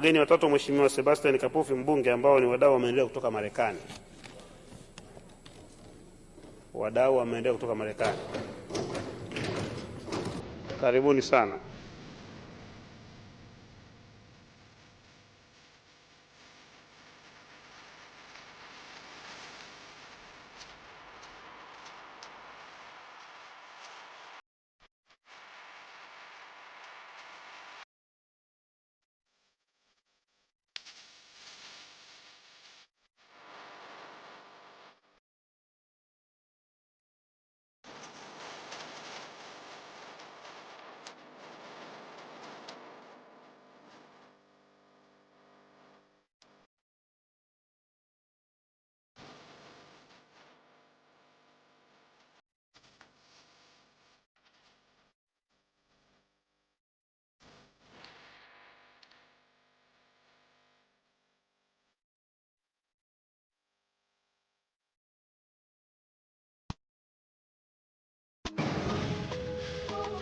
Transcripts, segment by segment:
wageni watatu wa Mheshimiwa Sebastian Kapufi mbunge, ambao ni wadau wa maendeleo kutoka Marekani. Wadau wa maendeleo kutoka Marekani, karibuni sana.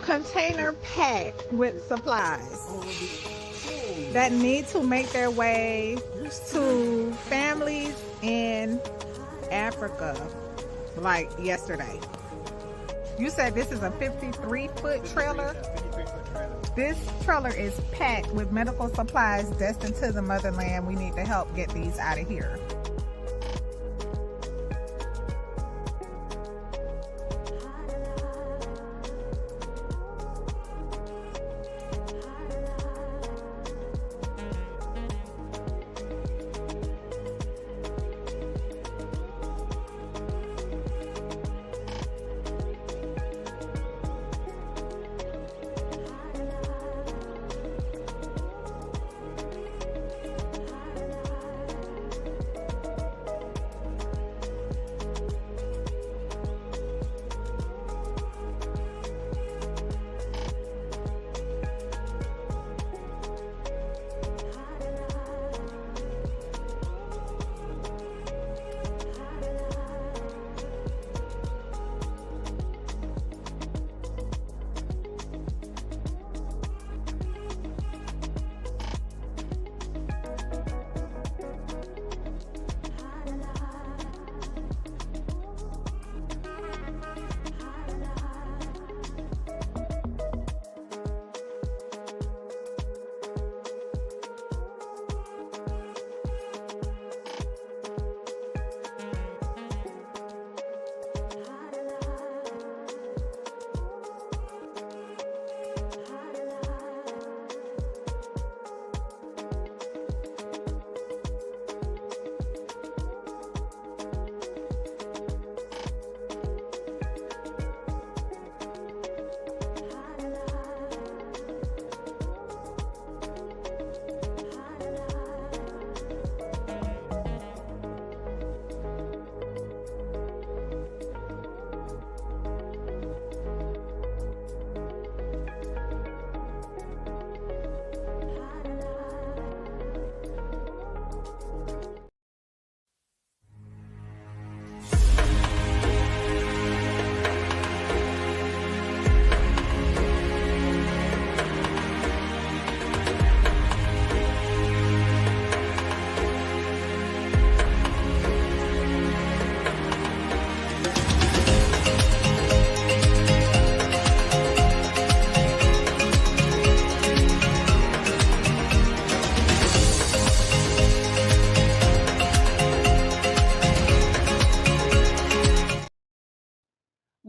Container packed with supplies that need to make their way to families in Africa like yesterday. You said this is a 53-foot trailer? This trailer is packed with medical supplies destined to the motherland. We need to help get these out of here.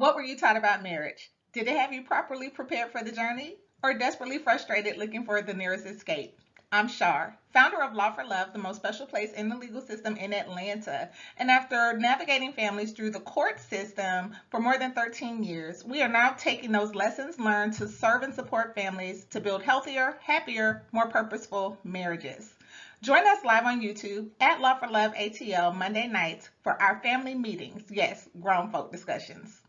What were you taught about marriage? Did it have you properly prepared for the journey or desperately frustrated looking for the nearest escape? I'm Shar, founder of Law for Love, the most special place in the legal system in Atlanta. And after navigating families through the court system for more than 13 years, we are now taking those lessons learned to serve and support families to build healthier, happier, more purposeful marriages. Join us live on YouTube at Law for Love ATL Monday nights for our family meetings. Yes, grown folk discussions.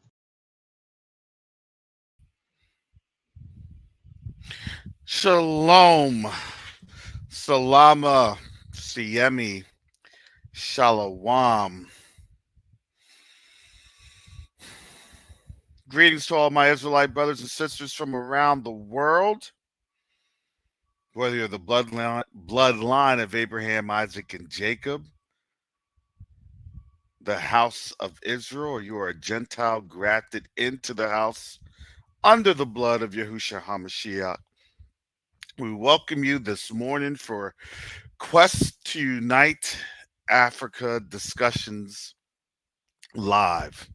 Shalom, Salama, Siemi, Shalom. Greetings to all my Israelite brothers and sisters from around the world. Whether you're the bloodline of Abraham, Isaac, and Jacob, the house of Israel, or you are a Gentile grafted into the house under the blood of Yahushua HaMashiach, we welcome you this morning for Quest to Unite Africa Discussions Live,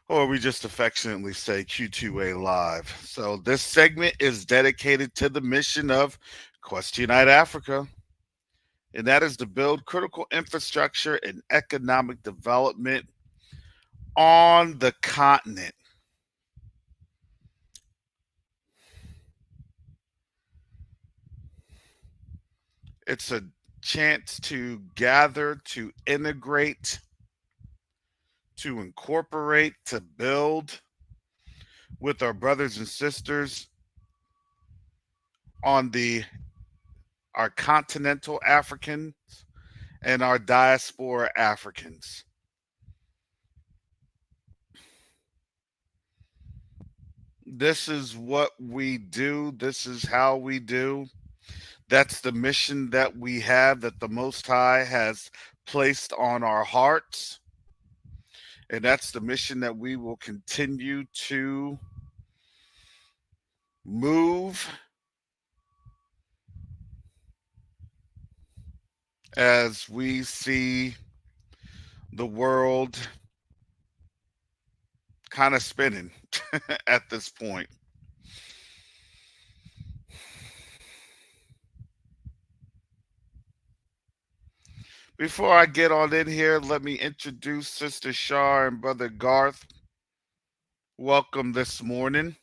or we just affectionately say Q2A Live. So, this segment is dedicated to the mission of Quest to Unite Africa, and that is to build critical infrastructure and economic development on the continent. It's a chance to gather, to integrate, to incorporate, to build with our brothers and sisters on the our continental Africans and our diaspora Africans. This is what we do. This is how we do. That's the mission that we have, that the Most High has placed on our hearts. And that's the mission that we will continue to move as we see the world kind of spinning at this point. Before I get on in here, let me introduce Sister Shar and Brother Garth. Welcome this morning.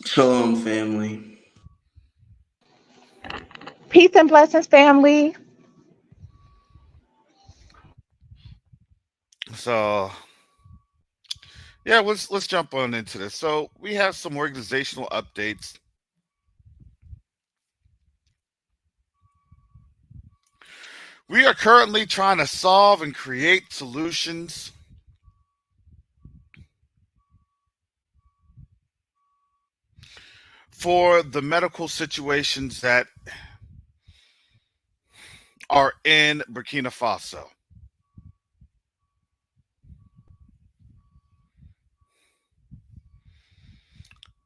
Shalom, family. Peace and blessings, family. So yeah, let's jump on into this. So we have some organizational updates. We are currently trying to solve and create solutions for the medical situations that are in Burkina Faso.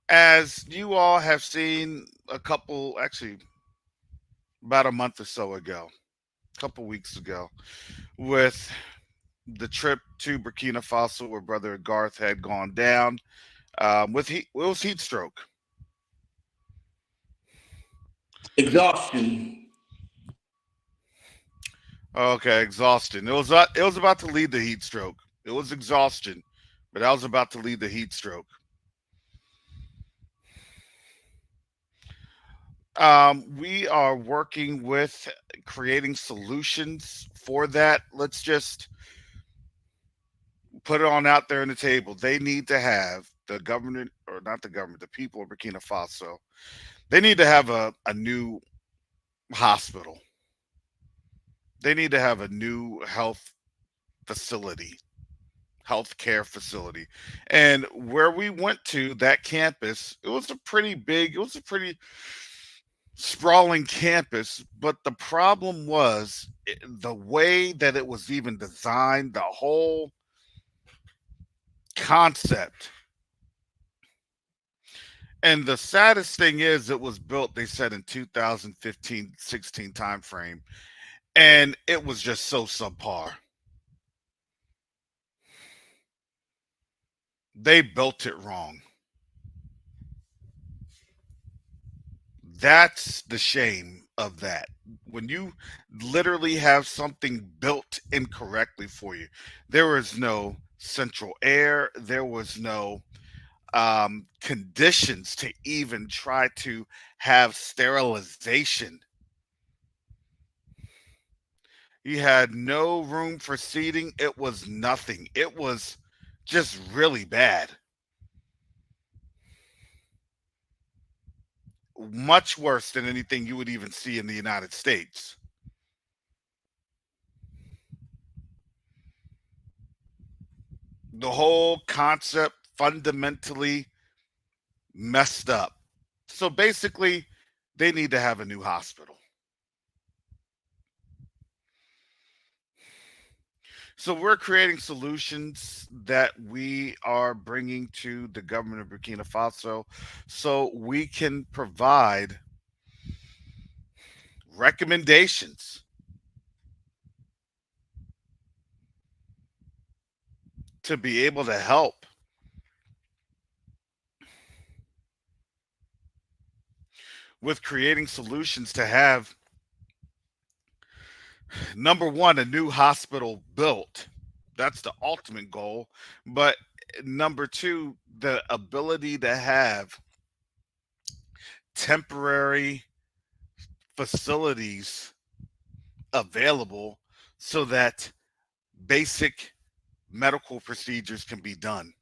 As you all have seen actually about a month or so ago, a couple weeks ago, with the trip to Burkina Faso where Brother Garth had gone down with it was heat stroke. Exhaustion. Okay, exhaustion. It was about to lead the heat stroke. It was exhaustion, but I was about to lead the heat stroke. We are working with creating solutions for that. Let's just put it on out there on the table. They need to have the government, or not the government, the people of Burkina Faso. They need to have a new hospital. They need to have a new facility, healthcare facility. And where we went to that campus, it was a pretty sprawling campus, but the problem was the way that it was even designed, the whole concept. And the saddest thing is it was built, they said, in 2015-16 timeframe, and it was just so subpar. They built it wrong. That's the shame of that. When you literally have something built incorrectly for you, there was no central air, there was no conditions to even try to have sterilization. You had no room for seating. It was nothing. It was just really bad. Much worse than anything you would even see in the United States. The whole concept fundamentally messed up. So basically, they need to have a new hospital. So we're creating solutions that we are bringing to the government of Burkina Faso so we can provide recommendations to be able to help with creating solutions to have, number one, a new hospital built. That's the ultimate goal. But number two, the ability to have temporary facilities available so that basic medical procedures can be done.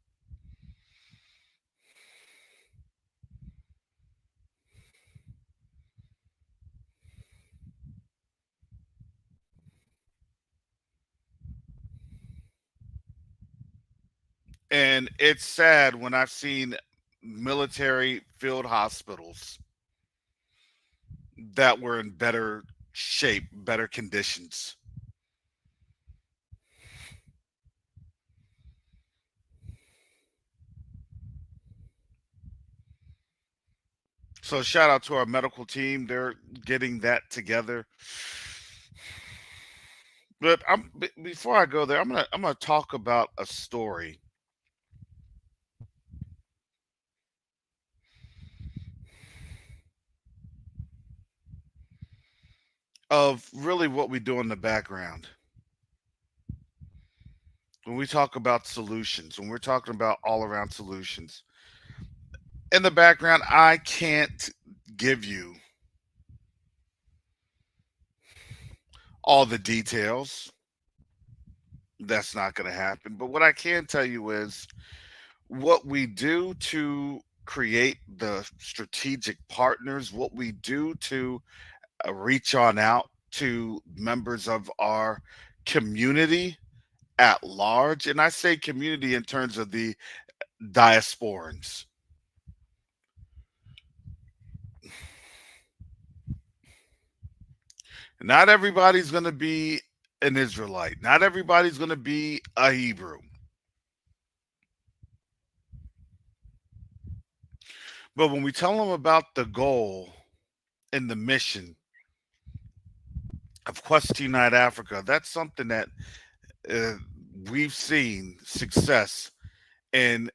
And it's sad when I've seen military field hospitals that were in better shape, better conditions. So shout out to our medical team. They're getting that together. But before I go there, I'm gonna talk about a story of really what we do in the background. When we talk about solutions, when we're talking about all around solutions, in the background, I can't give you all the details. That's not going to happen. But what I can tell you is what we do to create the strategic partners, what we do to reach on out to members of our community at large. And I say community in terms of the diasporans. Not everybody's going to be an Israelite. Not everybody's going to be a Hebrew. But when we tell them about the goal and the mission of Quest to Unite Africa, that's something that uh, we've seen success in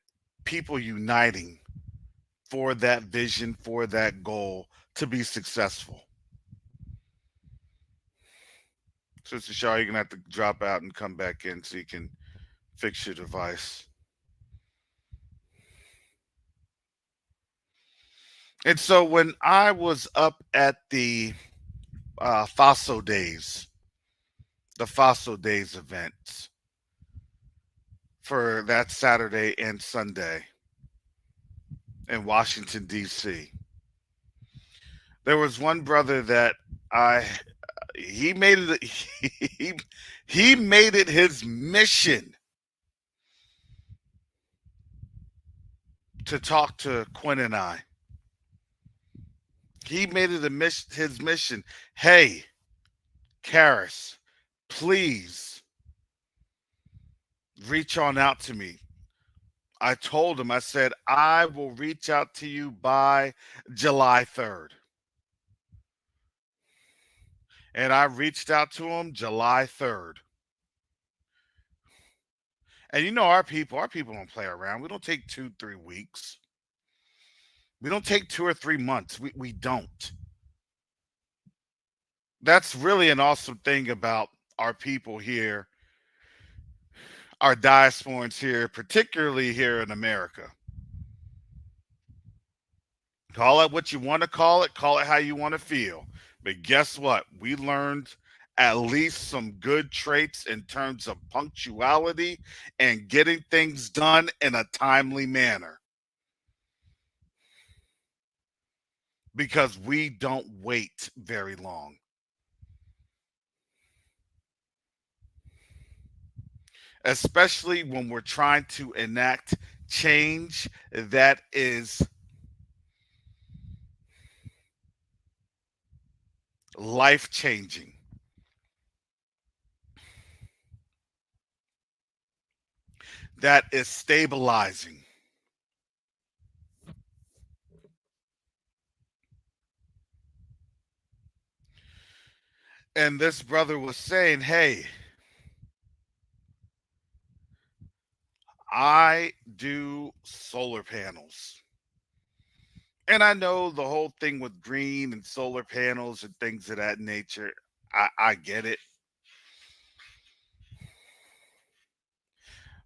people uniting for that vision, for that goal to be successful. Sister Shaw, you're going to have to drop out and come back in so you can fix your device. And so when I was up at the Faso Days, the Faso Days events for that Saturday and Sunday in Washington, D.C., there was one brother that I he made it he, he made it his mission to talk to Quinn and I. He made it his mission. Hey, Karis, please reach on out to me. I told him, I said, I will reach out to you by July 3rd. And I reached out to him July 3rd. And you know our people don't play around. We don't take 2, 3 weeks. We don't take 2 or 3 months. We don't. That's really an awesome thing about our people here, our diasporans here, particularly here in America. Call it what you want to call it how you want to feel. But guess what? We learned at least some good traits in terms of punctuality and getting things done in a timely manner because we don't wait very long. Especially when we're trying to enact change that is life changing, that is stabilizing. And this brother was saying, hey, I do solar panels. And I know the whole thing with green and solar panels and things of that nature. I get it.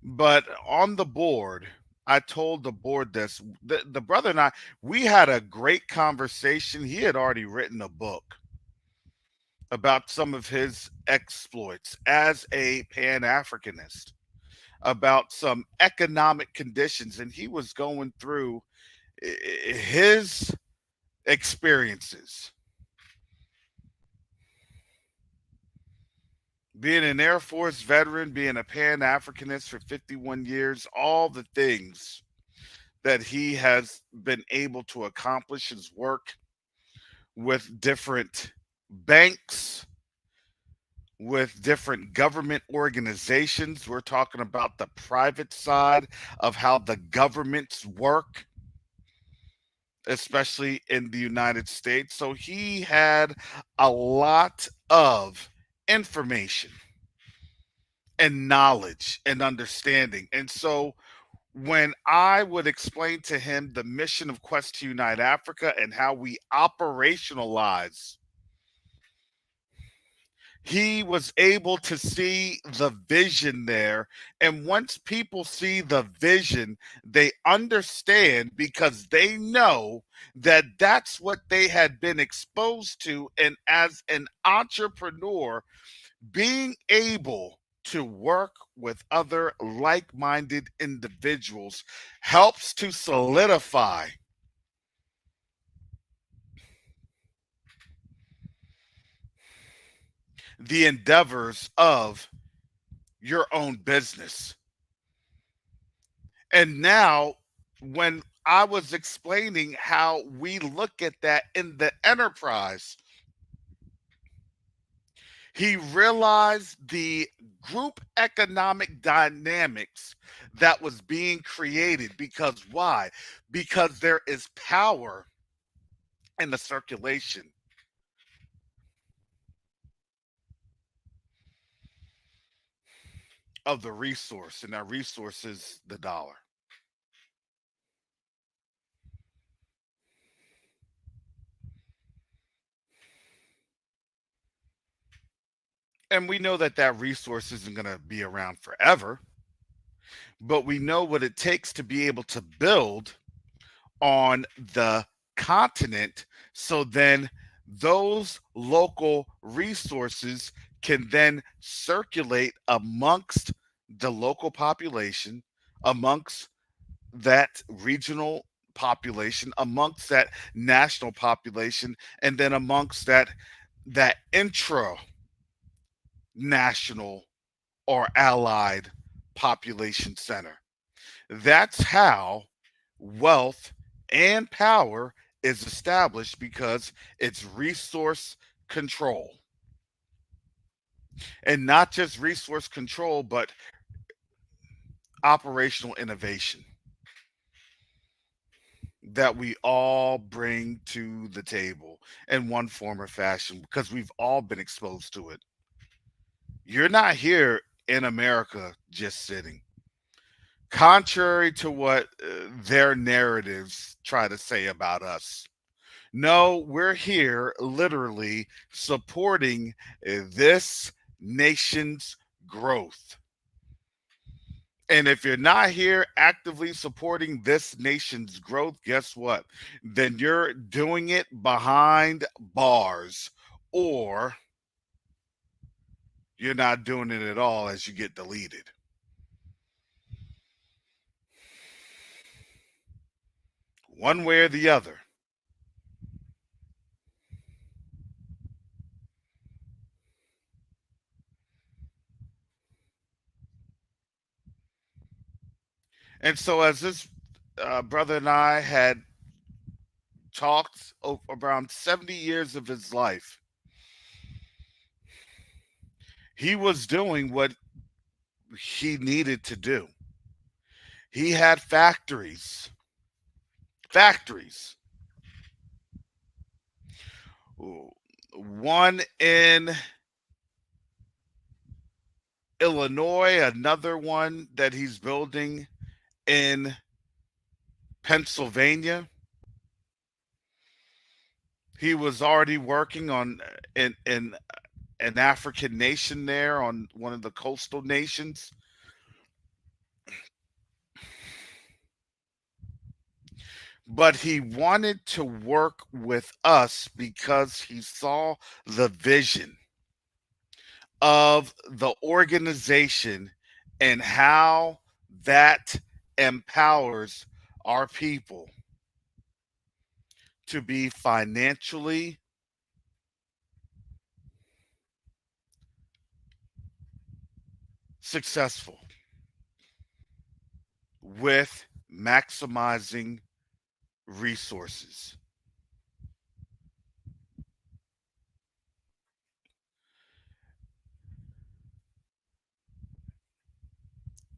But on the board, I told the board this. The brother and I, we had a great conversation. He had already written a book about some of his exploits as a Pan Africanist, about some economic conditions. And he was going through his experiences. Being an Air Force veteran, being a Pan Africanist for 51 years, all the things that he has been able to accomplish, his work with different banks, with different government organizations. We're talking about the private side of how the governments work, especially in the United States. So he had a lot of information and knowledge and understanding. And so when I would explain to him the mission of Quest to Unite Africa and how we operationalize, he was able to see the vision there. And once people see the vision, they understand because they know that that's what they had been exposed to. And as an entrepreneur, being able to work with other like minded individuals helps to solidify the endeavors of your own business. And now, when I was explaining how we look at that in the enterprise, he realized the group economic dynamics that was being created. Because why? Because there is power in the circulation of the resource, and that resource is the dollar. And we know that that resource isn't going to be around forever, but we know what it takes to be able to build on the continent. So then those local resources can then circulate amongst the local population, amongst that regional population, amongst that national population, and then amongst that intra national or allied population center. That's how wealth and power is established, because it's resource control. And not just resource control, but operational innovation that we all bring to the table in one form or fashion, because we've all been exposed to it. You're not here in America just sitting. Contrary to what their narratives try to say about us. No, we're here literally supporting this nation's growth. And if you're not here actively supporting this nation's growth, guess what? Then you're doing it behind bars, or you're not doing it at all as you get deleted. One way or the other. And so, as this brother and I had talked around 70 years of his life, He was doing what he needed to do. He had factories, one in Illinois, another one that he's building in Pennsylvania. He was already working on in an African nation there, on one of the coastal nations. But he wanted to work with us because he saw the vision of the organization and how that empowers our people to be financially successful with maximizing resources.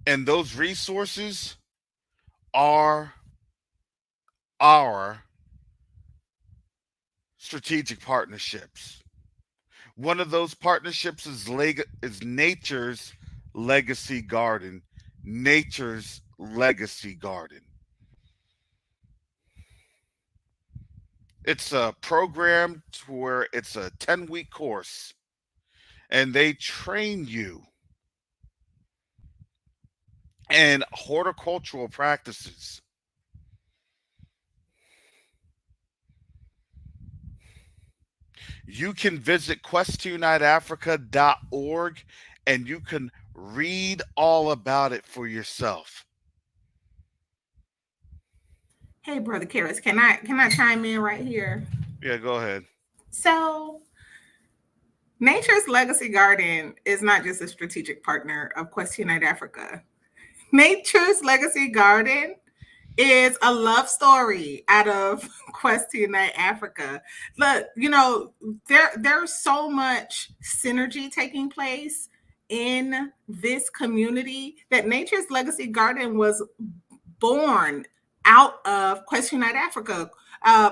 And those resources are our strategic partnerships. One of those partnerships is Nature's Legacy Garden. Nature's Legacy Garden. It's a program where it's a 10-week course, and they train you in horticultural practices. You can visit Q2UniteAfrica.org and you can read all about it for yourself. Hey, Brother Karras, can I chime in right here? Yeah, go ahead. So, Nature's Legacy Garden is not just a strategic partner of Q2Unite Africa. Nature's Legacy Garden is a love story out of Q2Unite Africa. Look, there's so much synergy taking place in this community that Nature's Legacy Garden was born out of Q2Unite Africa,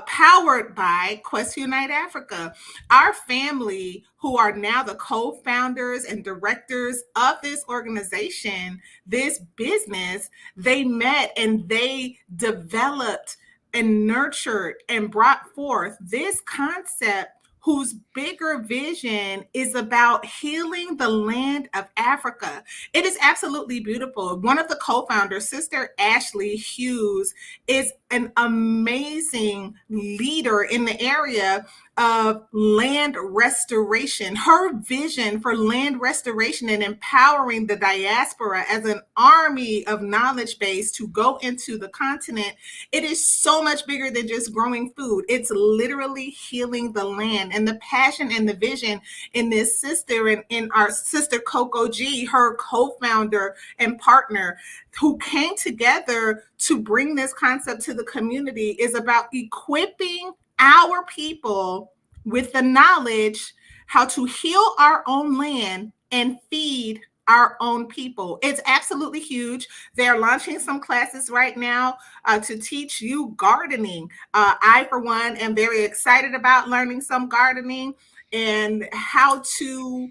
powered by Q2Unite Africa. Our family, who are now the co-founders and directors of this organization, this business, they met and they developed and nurtured and brought forth this concept whose bigger vision is about healing the land of Africa. It is absolutely beautiful. One of the co-founders, Sister Ashley Hughes, is an amazing leader in the area of land restoration. Her vision for land restoration and empowering the diaspora as an army of knowledge base to go into the continent, it is so much bigger than just growing food. It's literally healing the land. And the passion and the vision in this sister and in our sister Coco G, her co-founder and partner, who came together to bring this concept to the community, is about equipping our people with the knowledge how to heal our own land and feed our own people. It's absolutely huge. They're launching some classes right now to teach you gardening. I, for one, am very excited about learning some gardening and how to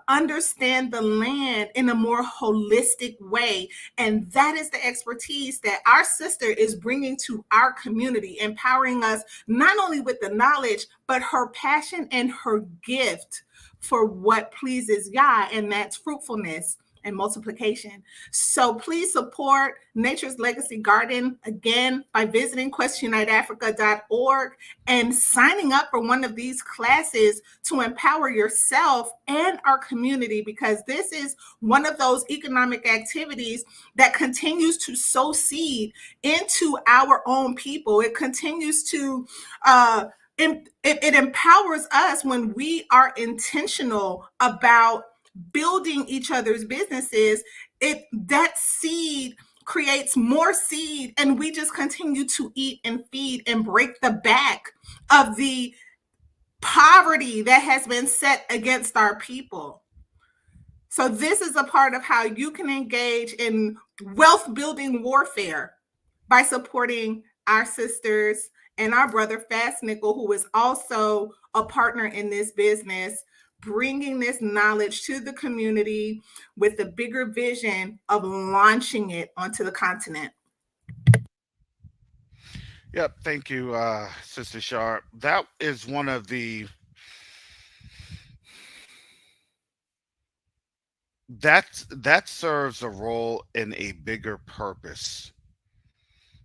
understand the land in a more holistic way. And that is the expertise that our sister is bringing to our community, empowering us not only with the knowledge, but her passion and her gift for what pleases Yah, and that's fruitfulness and multiplication. So please support Nature's Legacy Garden again by visiting QuestionUniteAfrica.org and signing up for one of these classes to empower yourself and our community, because this is one of those economic activities that continues to sow seed into our own people. It continues to it empowers us when we are intentional about building each other's businesses. That seed creates more seed, and we just continue to eat and feed and break the back of the poverty that has been set against our people. So this is a part of how you can engage in wealth building warfare by supporting our sisters and our brother Fast Nickel, who is also a partner in this business, bringing this knowledge to the community with the bigger vision of launching it onto the continent. Yep, thank you, Sister Sharp. That is one of the that serves a role in a bigger purpose.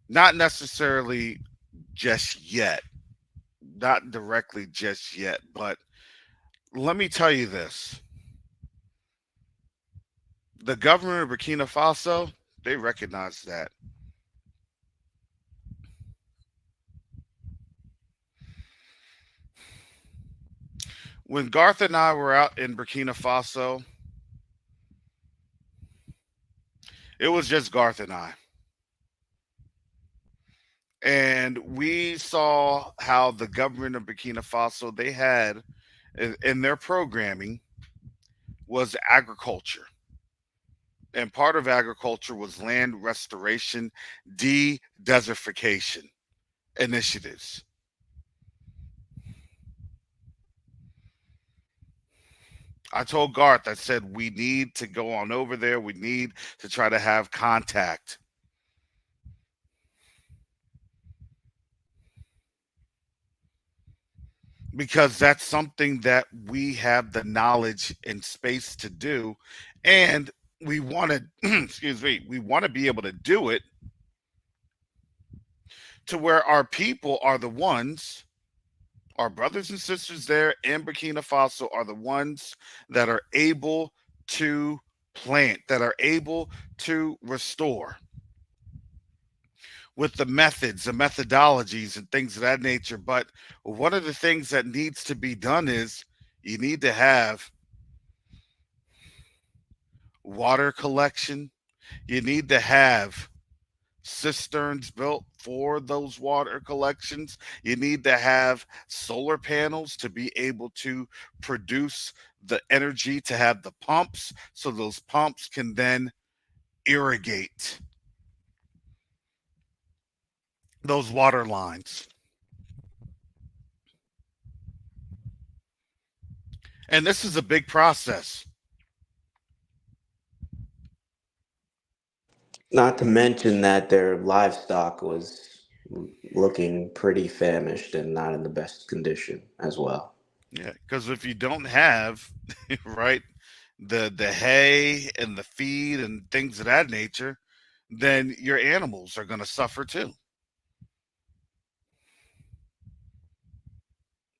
Not necessarily just yet, not directly just yet, but let me tell you this. The government of Burkina Faso, they recognize that. When Garth and I were out in Burkina Faso, it was just Garth and I. And we saw how the government of Burkina Faso, they had in their programming was agriculture. And part of agriculture was land restoration, de-desertification initiatives. I told Garth, I said, we need to go on over there. We need to try to have contact. Because that's something that we have the knowledge and space to do. And we want to, excuse me, we want to be able to do it to where our people are the ones, our brothers and sisters there in Burkina Faso are the ones that are able to plant, that are able to restore with the methods, the methodologies, and things of that nature. But one of the things that needs to be done is you need to have water collection. You need to have cisterns built for those water collections. You need to have solar panels to be able to produce the energy to have the pumps so those pumps can then irrigate those water lines. And this is a big process. Not to mention that their livestock was looking pretty famished and not in the best condition as well. Yeah, because if you don't have right the hay and the feed and things of that nature, then your animals are going to suffer too.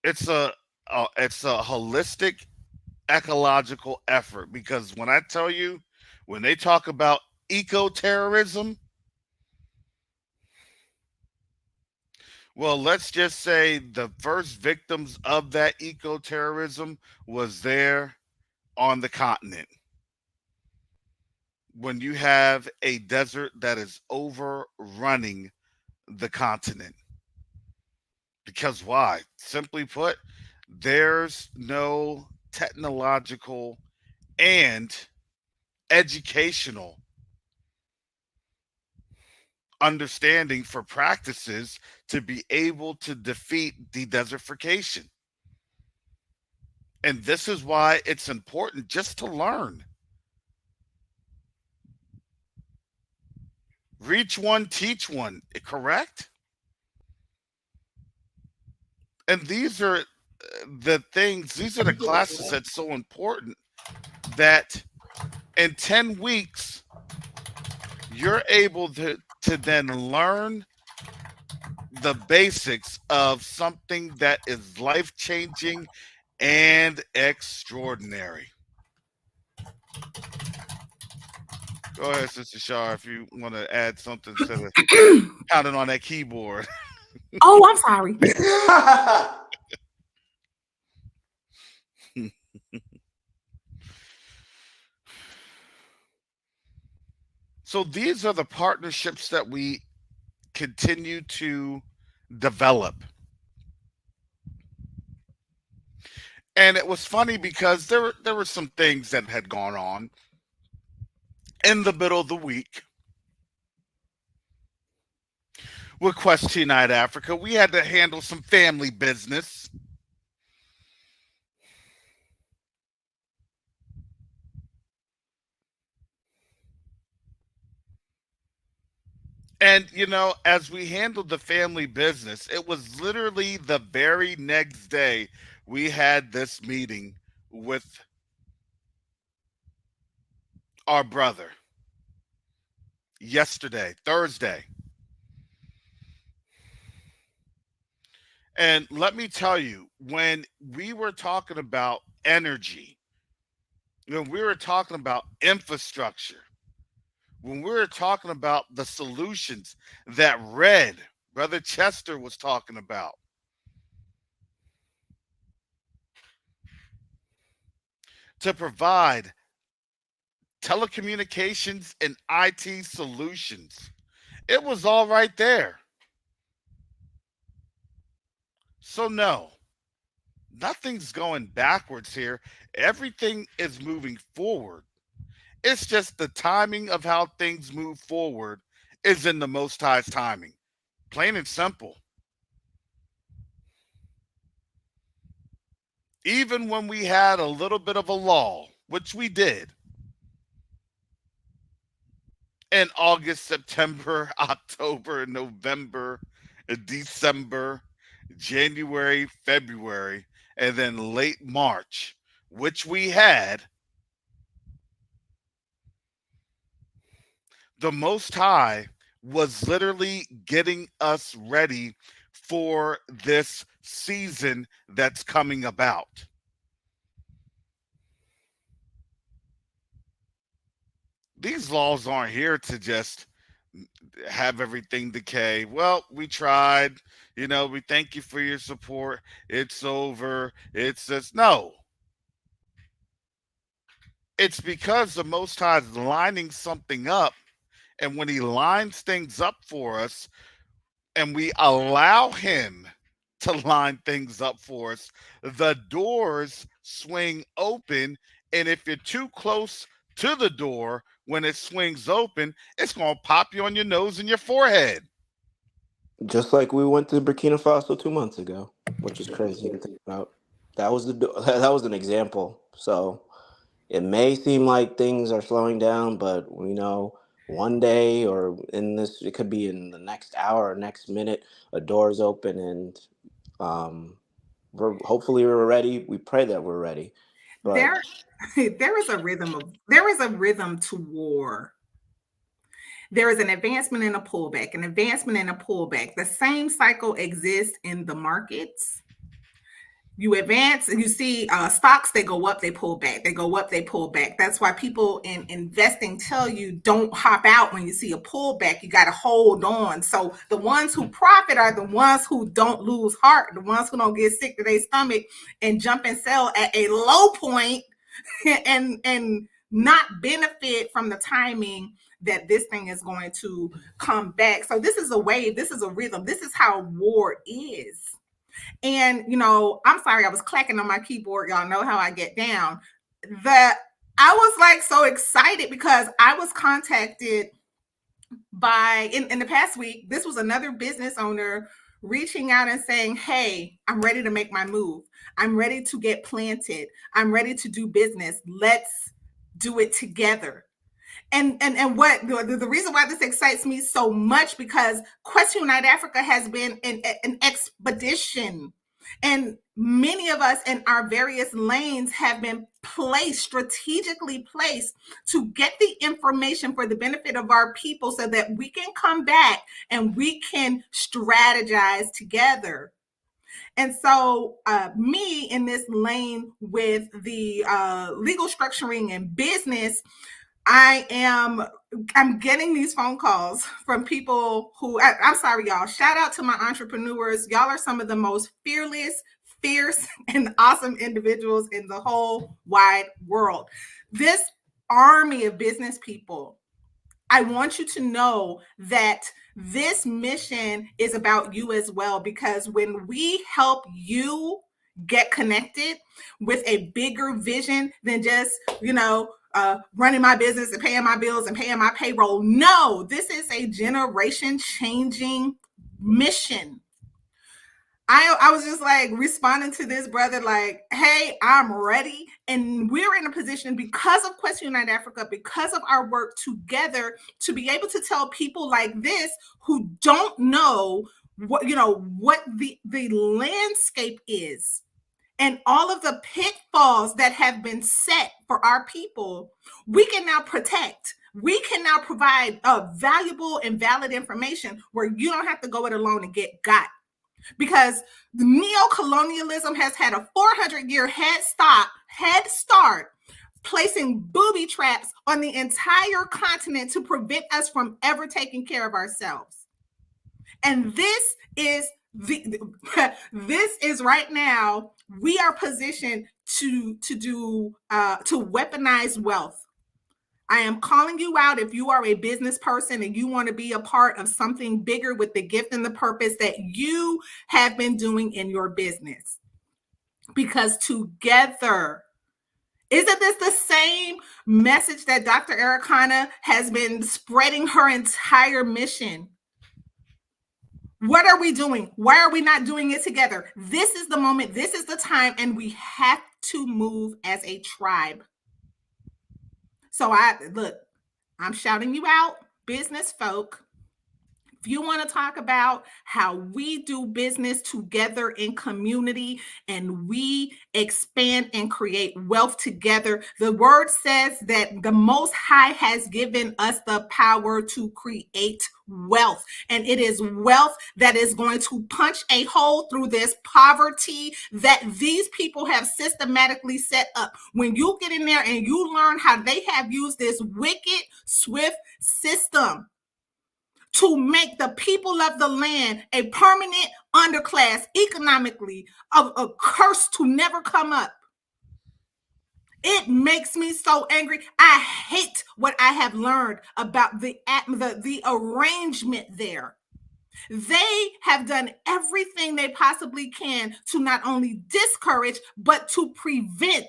It's a holistic ecological effort because when I tell you, when they talk about eco terrorism, well, let's just say the first victims of that eco terrorism was there on the continent. When you have a desert that is overrunning the continent. Because why? Simply put, there's no technological and educational understanding for practices to be able to defeat desertification. And this is why it's important just to learn. Reach one, teach one, correct? And these are the things, these are the classes that's so important that in 10 weeks, you're able to then learn the basics of something that is life changing and extraordinary. Go ahead, Sister Shar, if you want to add something instead of pounding on that keyboard. Oh, I'm sorry. So these are the partnerships that we continue to develop. And it was funny because there were some things that had gone on in the middle of the week with Quest Night Africa. We had to handle some family business. And, as we handled the family business, it was literally the very next day we had this meeting with our brother yesterday, Thursday. And let me tell you, when we were talking about energy, when we were talking about infrastructure, when we were talking about the solutions that Brother Chester was talking about, to provide telecommunications and IT solutions, it was all right there. So, no, nothing's going backwards here. Everything is moving forward. It's just the timing of how things move forward is in the Most High's timing. Plain and simple. Even when we had a little bit of a lull, which we did in August, September, October, November, December, January, February, and then late March, which we had, the Most High was literally getting us ready for this season that's coming about. These laws aren't here to just have everything decay. Well, we tried. We thank you for your support. It's over. It's just no. It's because the Most High is lining something up. And when he lines things up for us, and we allow him to line things up for us, the doors swing open. And if you're too close to the door when it swings open, it's going to pop you on your nose and your forehead. Just like we went to Burkina Faso 2 months ago, which is crazy to think about. That was that was an example. So it may seem like things are slowing down, but we know one day or in this, it could be in the next hour or next minute, a door's open, and um, hopefully we're ready. We pray that we're ready, but There is a rhythm to war. There is an advancement and a pullback, an advancement and a pullback. The same cycle exists in the markets. You advance and you see stocks, they go up, they pull back, they go up, they pull back. That's why people in investing tell you don't hop out when you see a pullback. You got to hold on. So the ones who profit are the ones who don't lose heart, the ones who don't get sick to their stomach and jump and sell at a low point and not benefit from the timing that this thing is going to come back. So this is a wave, this is a rhythm, this is how war is. And I'm sorry, I was clacking on my keyboard. Y'all know how I get down. I was like so excited because I was contacted by in the past week. This was another business owner reaching out and saying, hey, I'm ready to make my move. I'm ready to get planted. I'm ready to do business. Let's do it together. And what the reason why this excites me so much, because Q2UA Africa has been an expedition, and many of us in our various lanes have been strategically placed to get the information for the benefit of our people so that we can come back and we can strategize together. And so me in this lane with the legal structuring and business, I'm getting these phone calls from people who, I'm sorry, y'all. Shout out to my entrepreneurs. Y'all are some of the most fearless, fierce, and awesome individuals in the whole wide world. This army of business people, I want you to know that this mission is about you as well, because when we help you get connected with a bigger vision than just, running my business and paying my bills and paying my payroll. No, this is a generation changing mission. I was just like responding to this brother like, hey, I'm ready. And we're in a position because of Quest Unite Africa, because of our work together, to be able to tell people like this who don't know what the landscape is and all of the pitfalls that have been set for our people. We can now protect. We can now provide valuable and valid information where you don't have to go it alone and get got. Because the neo-colonialism has had a 400-year head start, placing booby traps on the entire continent to prevent us from ever taking care of ourselves. And this is right now, we are positioned to weaponize wealth. I am calling you out if you are a business person and you want to be a part of something bigger with the gift and the purpose that you have been doing in your business. Because together, isn't this the same message that Dr. Ericana has been spreading her entire mission? What are we doing? Why are we not doing it together? This is the moment. This is the time. And we have to move as a tribe. So I'm shouting you out, business folk. If you want to talk about how we do business together in community and we expand and create wealth together, the word says that the Most High has given us the power to create wealth. And it is wealth that is going to punch a hole through this poverty that these people have systematically set up. When you get in there and you learn how they have used this wicked, swift system to make the people of the land a permanent underclass economically, a curse to never come up. It makes me so angry. I hate what I have learned about the arrangement there. They have done everything they possibly can to not only discourage, but to prevent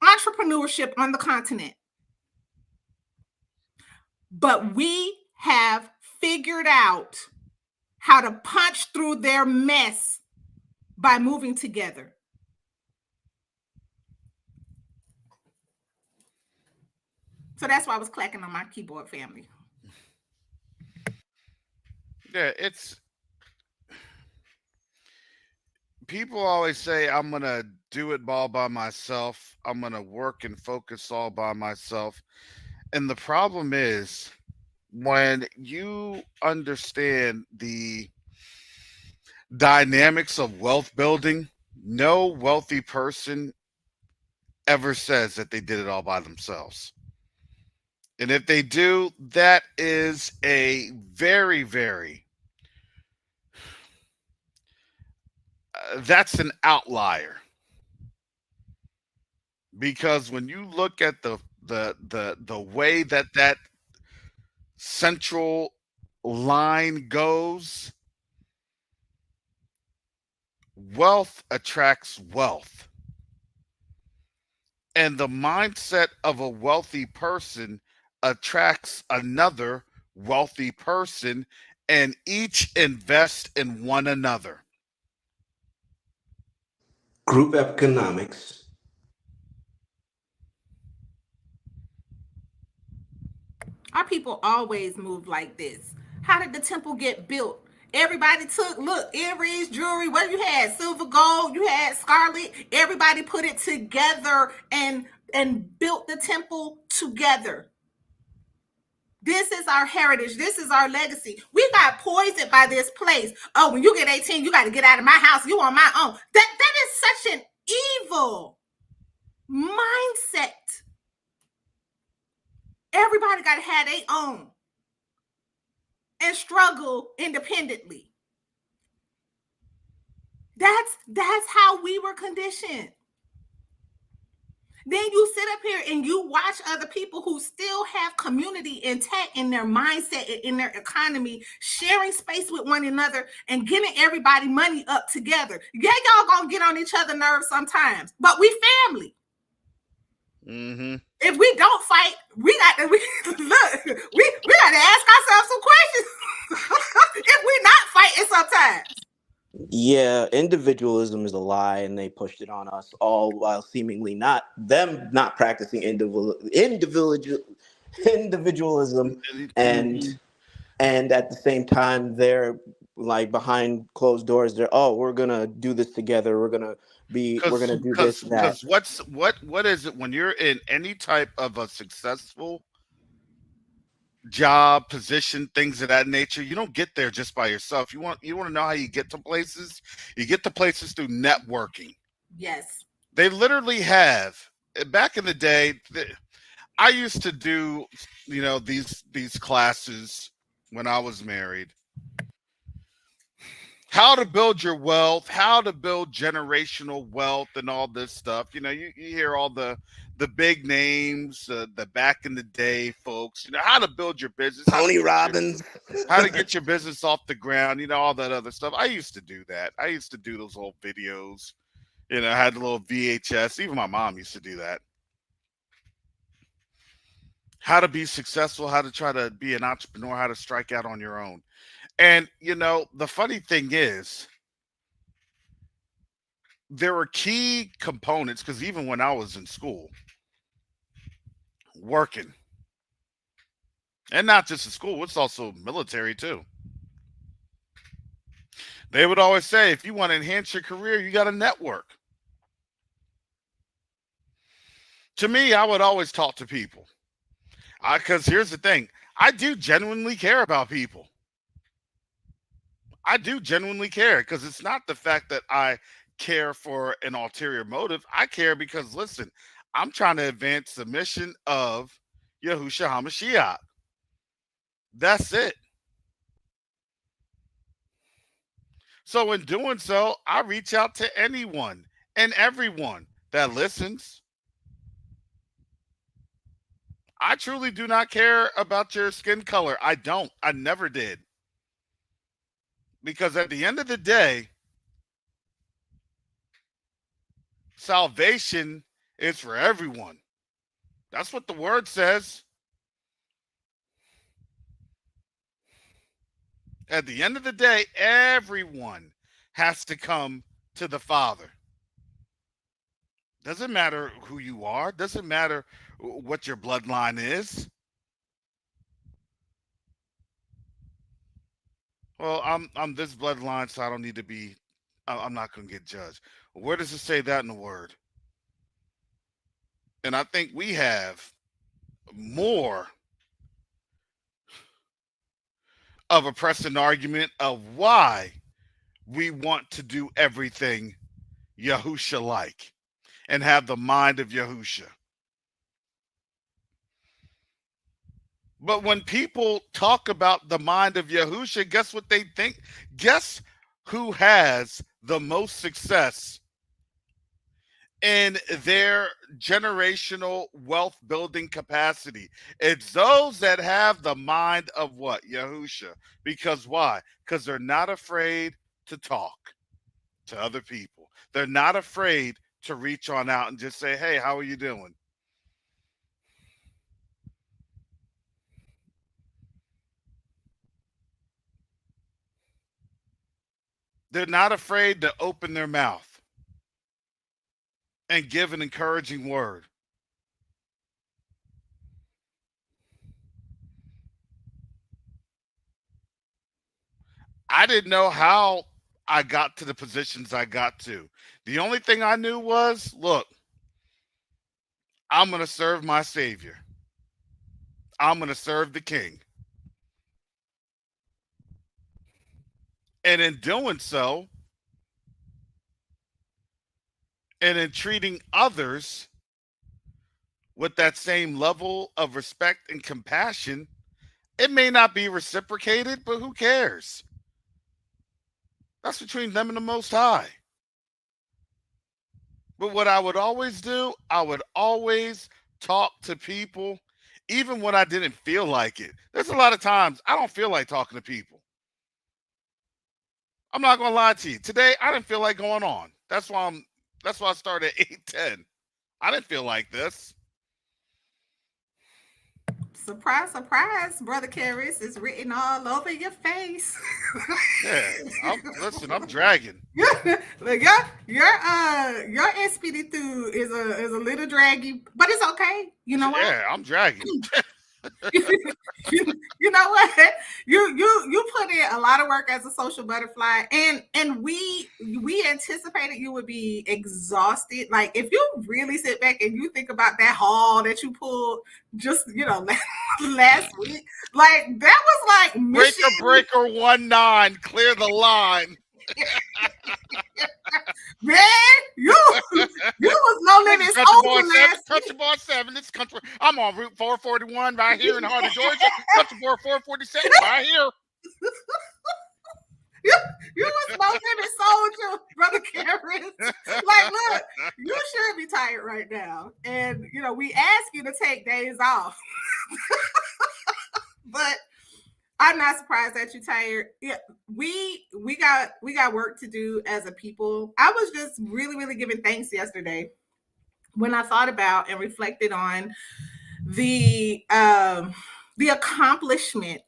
entrepreneurship on the continent. But we have figured out how to punch through their mess by moving together. So that's why I was clacking on my keyboard, family. Yeah, people always say, I'm going to do it all by myself. I'm going to work and focus all by myself. And the problem is, when you understand the dynamics of wealth building, no wealthy person ever says that they did it all by themselves. And if they do, that is a very, very, that's an outlier. Because when you look at the way that central line goes, wealth attracts wealth. And the mindset of a wealthy person attracts another wealthy person, and each invest in one another. Group economics. Our people always move like this. How did the temple get built? Everybody took, earrings, jewelry, what you had, silver, gold, you had scarlet. Everybody put it together and built the temple together. This is our heritage. This is our legacy. We got poisoned by this place. Oh, when you get 18, you got to get out of my house. You on my own. That is such an evil mindset. Everybody got to have their own and struggle independently. That's how we were conditioned. Then you sit up here and you watch other people who still have community intact in their mindset, in their economy, sharing space with one another and getting everybody money up together. Yeah, y'all gonna get on each other's nerves sometimes, but we family. Mm-hmm. If we don't fight, we got to look. We got to ask ourselves some questions. If we're not fighting sometimes. Yeah, individualism is a lie, and they pushed it on us all while seemingly not practicing individualism, and Mm-hmm. at the same time they're like behind closed doors. They're, oh, we're gonna do this together. We're Because gonna do this because and that. because what is it when you're in any type of a successful job, position, things of that nature? You don't get there just by yourself. You want to know how you get to places? You get to places through networking. Yes. They literally have back in the day. I used to do, these classes when I was married. How to build your wealth, how to build generational wealth, and all this stuff. You hear all the big names, the back in the day folks. How to build your business, Tony Robbins. how to get your business off the ground. All that other stuff. I used to do that. I used to do those old videos. I had a little VHS. Even my mom used to do that. How to be successful, how to try to be an entrepreneur, how to strike out on your own. And the funny thing is, there were key components because even when I was in school, working, and not just in school, it's also military too. They would always say, if you want to enhance your career, you got to network. To me, I would always talk to people. Because here's the thing, I do genuinely care about people. I do genuinely care because it's not the fact that I care for an ulterior motive. I care because, listen, I'm trying to advance the mission of Yahushua HaMashiach. That's it. So, in doing so, I reach out to anyone and everyone that listens. I truly do not care about your skin color. I don't. I never did. Because at the end of the day, salvation is for everyone. That's what the word says. At the end of the day, everyone has to come to the Father. Doesn't matter who you are, doesn't matter what your bloodline is. Well, I'm this bloodline, so I don't need to be. I'm not going to get judged. Where does it say that in the word? And I think we have more of a pressing argument of why we want to do everything Yahusha like and have the mind of Yahusha. But when people talk about the mind of Yahusha, guess what they think? Guess who has the most success in their generational wealth building capacity? It's those that have the mind of what? Yahusha. Because why? Because they're not afraid to talk to other people. They're not afraid to reach on out and just say, hey, how are you doing? They're not afraid to open their mouth and give an encouraging word. I didn't know how I got to the positions I got to. The only thing I knew was, look, I'm going to serve my Savior. I'm going to serve the King. And in doing so, and in treating others with that same level of respect and compassion, it may not be reciprocated, but who cares? That's between them and the Most High. But what I would always do, I would always talk to people, even when I didn't feel like it. There's a lot of times I don't feel like talking to people. I'm not gonna lie to you. Today I didn't feel like going on. That's why I started at 8:10. I didn't feel like this. Surprise, surprise, Brother Karis is written all over your face. Yeah. I'm dragging. Look, your SPD through is a little draggy, but it's okay. You know what? Yeah, I'm dragging. You know what? You put in a lot of work as a social butterfly, and we anticipated you would be exhausted. Like if you really sit back and you think about that haul that you pulled just last week, like that was like mission. Breaker 19, clear the line. Man, you was no limit soldier last week. Country Boy 7, this country. I'm on Route 441 right here in the heart of Georgia. Country Boy 447 right here. You was no limit soldier, Brother Karis. Like, look, you should be tired right now. And we ask you to take days off. But I'm not surprised that you're tired. Yeah, we got work to do as a people. I was just really, really giving thanks yesterday when I thought about and reflected on the accomplishment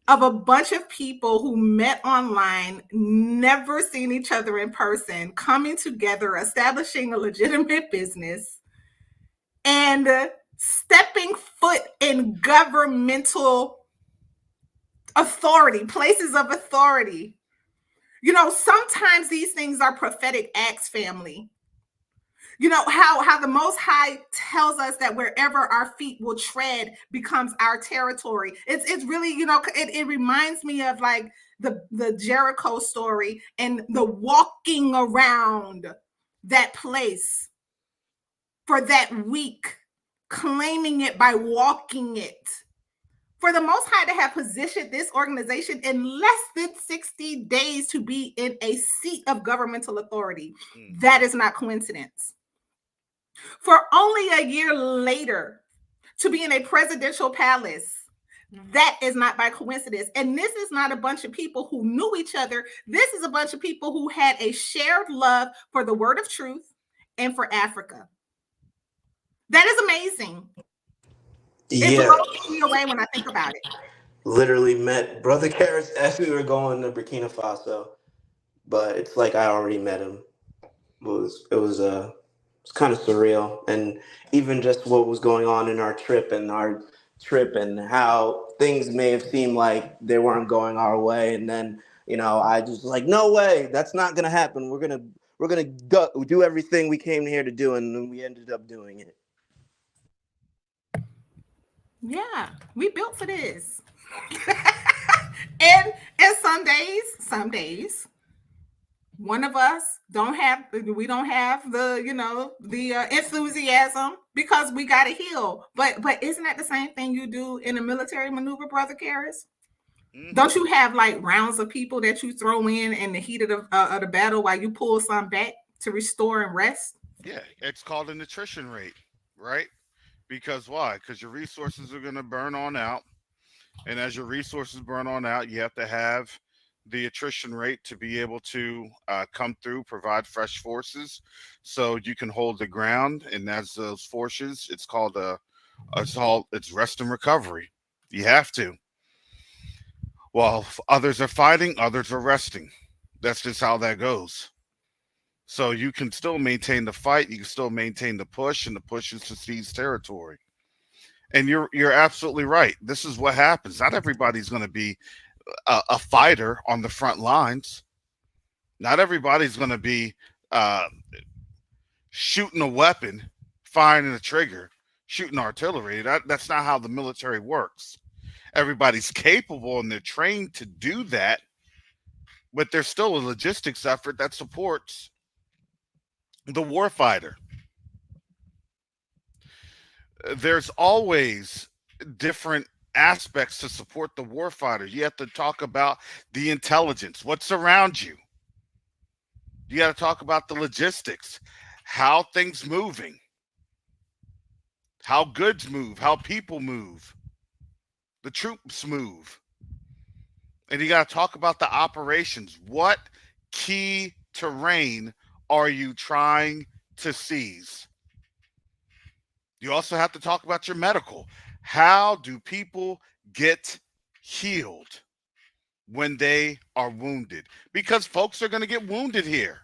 of a bunch of people who met online, never seen each other in person, coming together, establishing a legitimate business, and stepping foot in governmental authority, places of authority. Sometimes these things are prophetic acts, family. How the Most High tells us that wherever our feet will tread becomes our territory. It's really, it reminds me of like the Jericho story and the walking around that place for that week, claiming it by walking it. For the Most High to have positioned this organization in less than 60 days to be in a seat of governmental authority, that is not coincidence. For only a year later to be in a presidential palace, that is not by coincidence. And this is not a bunch of people who knew each other. This is a bunch of people who had a shared love for the word of truth and for Africa. That is amazing. It blows me away when I think about it. Literally met Brother Karis as we were going to Burkina Faso, but it's like I already met him. It was kind of surreal, and even just what was going on in our trip and how things may have seemed like they weren't going our way, and then I just like, no way, that's not gonna happen. We're gonna do everything we came here to do, and then we ended up doing it. Yeah, we built for this. and some days one of us don't have the enthusiasm because we got to heal. But isn't that the same thing you do in a military maneuver, Brother Karis? Mm-hmm. Don't you have like rounds of people that you throw in the heat of the battle while you pull some back to restore and rest? Yeah, it's called an attrition rate, right? Because why? Because your resources are going to burn on out. And as your resources burn on out, you have to have the attrition rate to be able to come through, provide fresh forces so you can hold the ground. And as those forces, it's called it's rest and recovery. You have to. While others are fighting, others are resting. That's just how that goes. So you can still maintain the fight, you can still maintain the push, and the push is to seize territory. And you're absolutely right. This is what happens. Not everybody's going to be a fighter on the front lines. Not everybody's going to be shooting a weapon, firing a trigger, shooting artillery. That's not how the military works. Everybody's capable and they're trained to do that, but there's still a logistics effort that supports the warfighter. There's always different aspects to support the warfighter. You have to talk about the intelligence, what's around you. You got to talk about the logistics. how things moving, how goods move, how people move, the troops move. And you got to talk about the operations. What key terrain are you trying to seize? You also have to talk about your medical. How do people get healed when they are wounded? Because folks are going to get wounded here.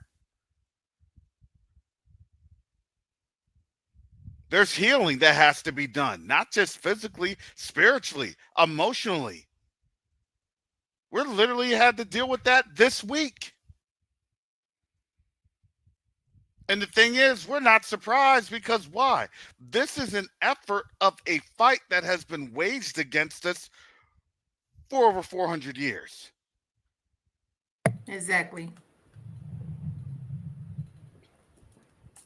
There's healing that has to be done, not just physically, spiritually, emotionally. We're literally had to deal with that this week. And the thing is, we're not surprised because why? This is an effort of a fight that has been waged against us for over 400 years. Exactly.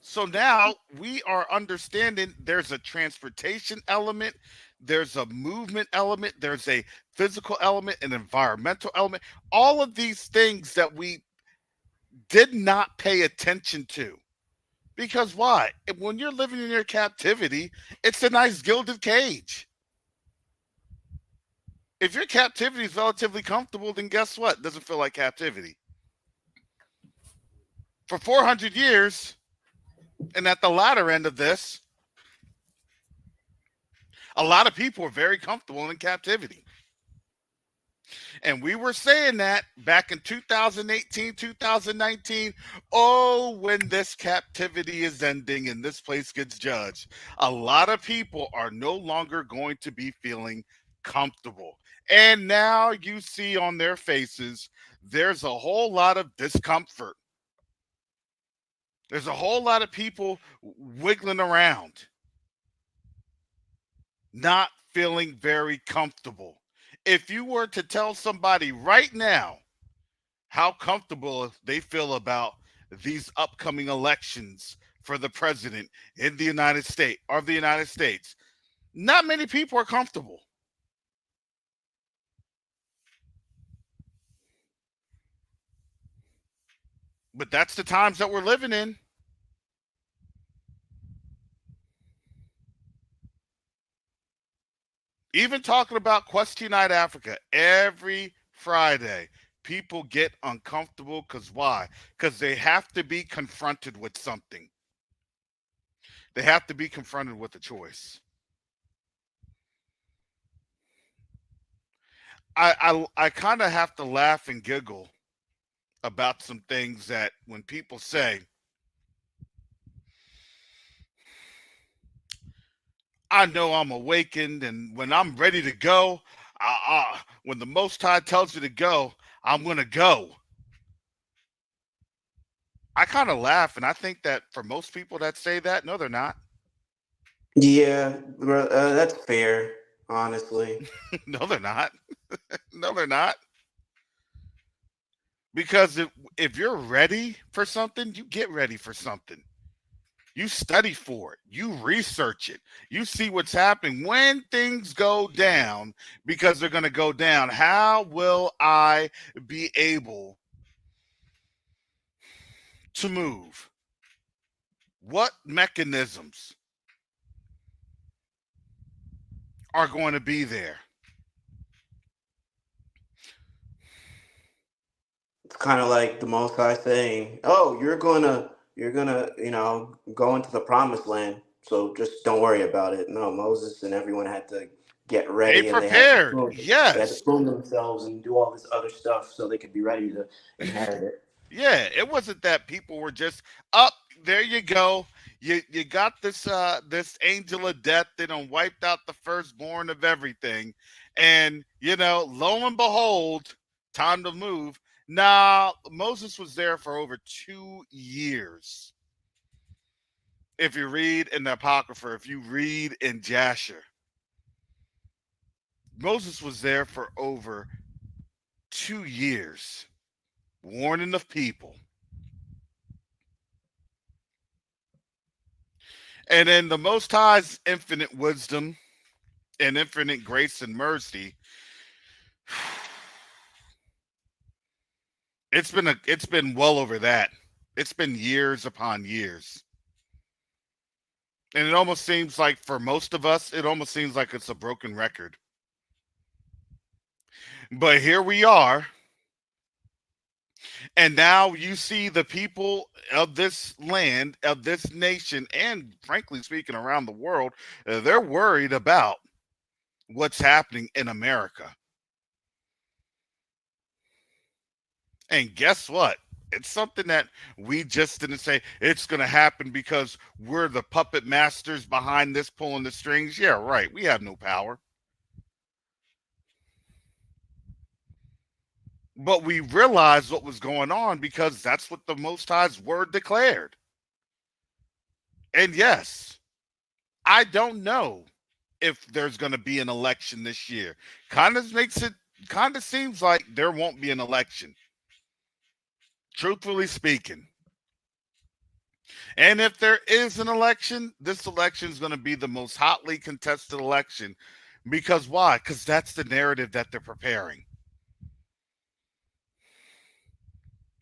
So now we are understanding there's a transportation element, there's a movement element, there's a physical element, an environmental element, all of these things that we did not pay attention to. Because why? When you're living in your captivity, it's a nice gilded cage. If your captivity is relatively comfortable, then guess what? It doesn't feel like captivity. For 400 years, and at the latter end of this, a lot of people are very comfortable in captivity. And we were saying that back in 2018, 2019. Oh, when this captivity is ending and this place gets judged, a lot of people are no longer going to be feeling comfortable. And now you see on their faces, there's a whole lot of discomfort. There's a whole lot of people wiggling around, not feeling very comfortable. If you were to tell somebody right now how comfortable they feel about these upcoming elections for the president in the United States, not many people are comfortable. But that's the times that we're living in. Even talking about Question Night Africa every Friday, people get uncomfortable because why? Because they have to be confronted with something. They have to be confronted with a choice. I kind of have to laugh and giggle about some things that when people say, I know I'm awakened, and when I'm ready to go, when the Most High tells you to go, I'm going to go. I kind of laugh, and I think that for most people that say that, no, they're not. Yeah, bro, that's fair, honestly. No, they're not. No, they're not. Because if you're ready for something, you get ready for something. You study for it. You research it. You see what's happening when things go down because they're going to go down. How will I be able to move? What mechanisms are going to be there? It's kind of like the Most High saying, "Oh, you're gonna, go into the promised land. So just don't worry about it." No, Moses and everyone had to get They ready, and prepared. they had to Yes. prune themselves and do all this other stuff so they could be ready to inherit it. Yeah, it wasn't that people were just up. There you go. You got this angel of death that done wiped out the firstborn of everything, and lo and behold, time to move. Now Moses was there for over 2 years. If you read in the Apocrypha, if you read in Jasher, Moses was there for over 2 years, warning of people. And in the Most High's infinite wisdom and infinite grace and mercy, it's been well over that. It's been years upon years. And it almost seems like for most of us, it almost seems like it's a broken record. But here we are. And now you see the people of this land, of this nation, and frankly speaking, around the world, they're worried about what's happening in America. And guess what? It's something that we just didn't say it's going to happen because we're the puppet masters behind this pulling the strings. Yeah, right. We have no power. But we realized what was going on because that's what the Most High's word declared. And yes, I don't know if there's going to be an election this year. Kind of seems like there won't be an election, truthfully speaking. And if there is an election, this election is going to be the most hotly contested election. Because why? Because that's the narrative that they're preparing.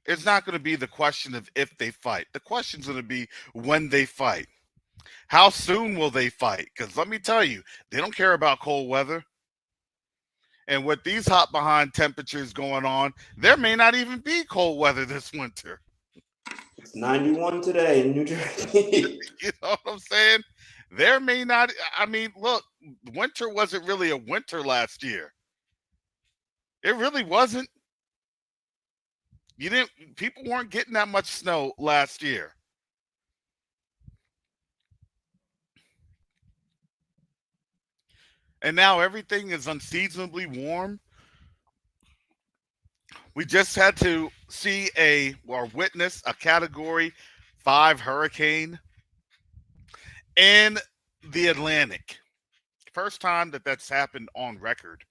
It's not going to be the question of if they fight. The question is going to be when they fight. How soon will they fight? Because let me tell you, they don't care about cold weather. And with these hot behind temperatures going on, there may not even be cold weather this winter. It's 91 today in New Jersey. You know what I'm saying? There may not, I mean, look, winter wasn't really a winter last year. It really wasn't. People weren't getting that much snow last year. And now everything is unseasonably warm. We just had to see or witness a Category 5 hurricane in the Atlantic. First time that's happened on record,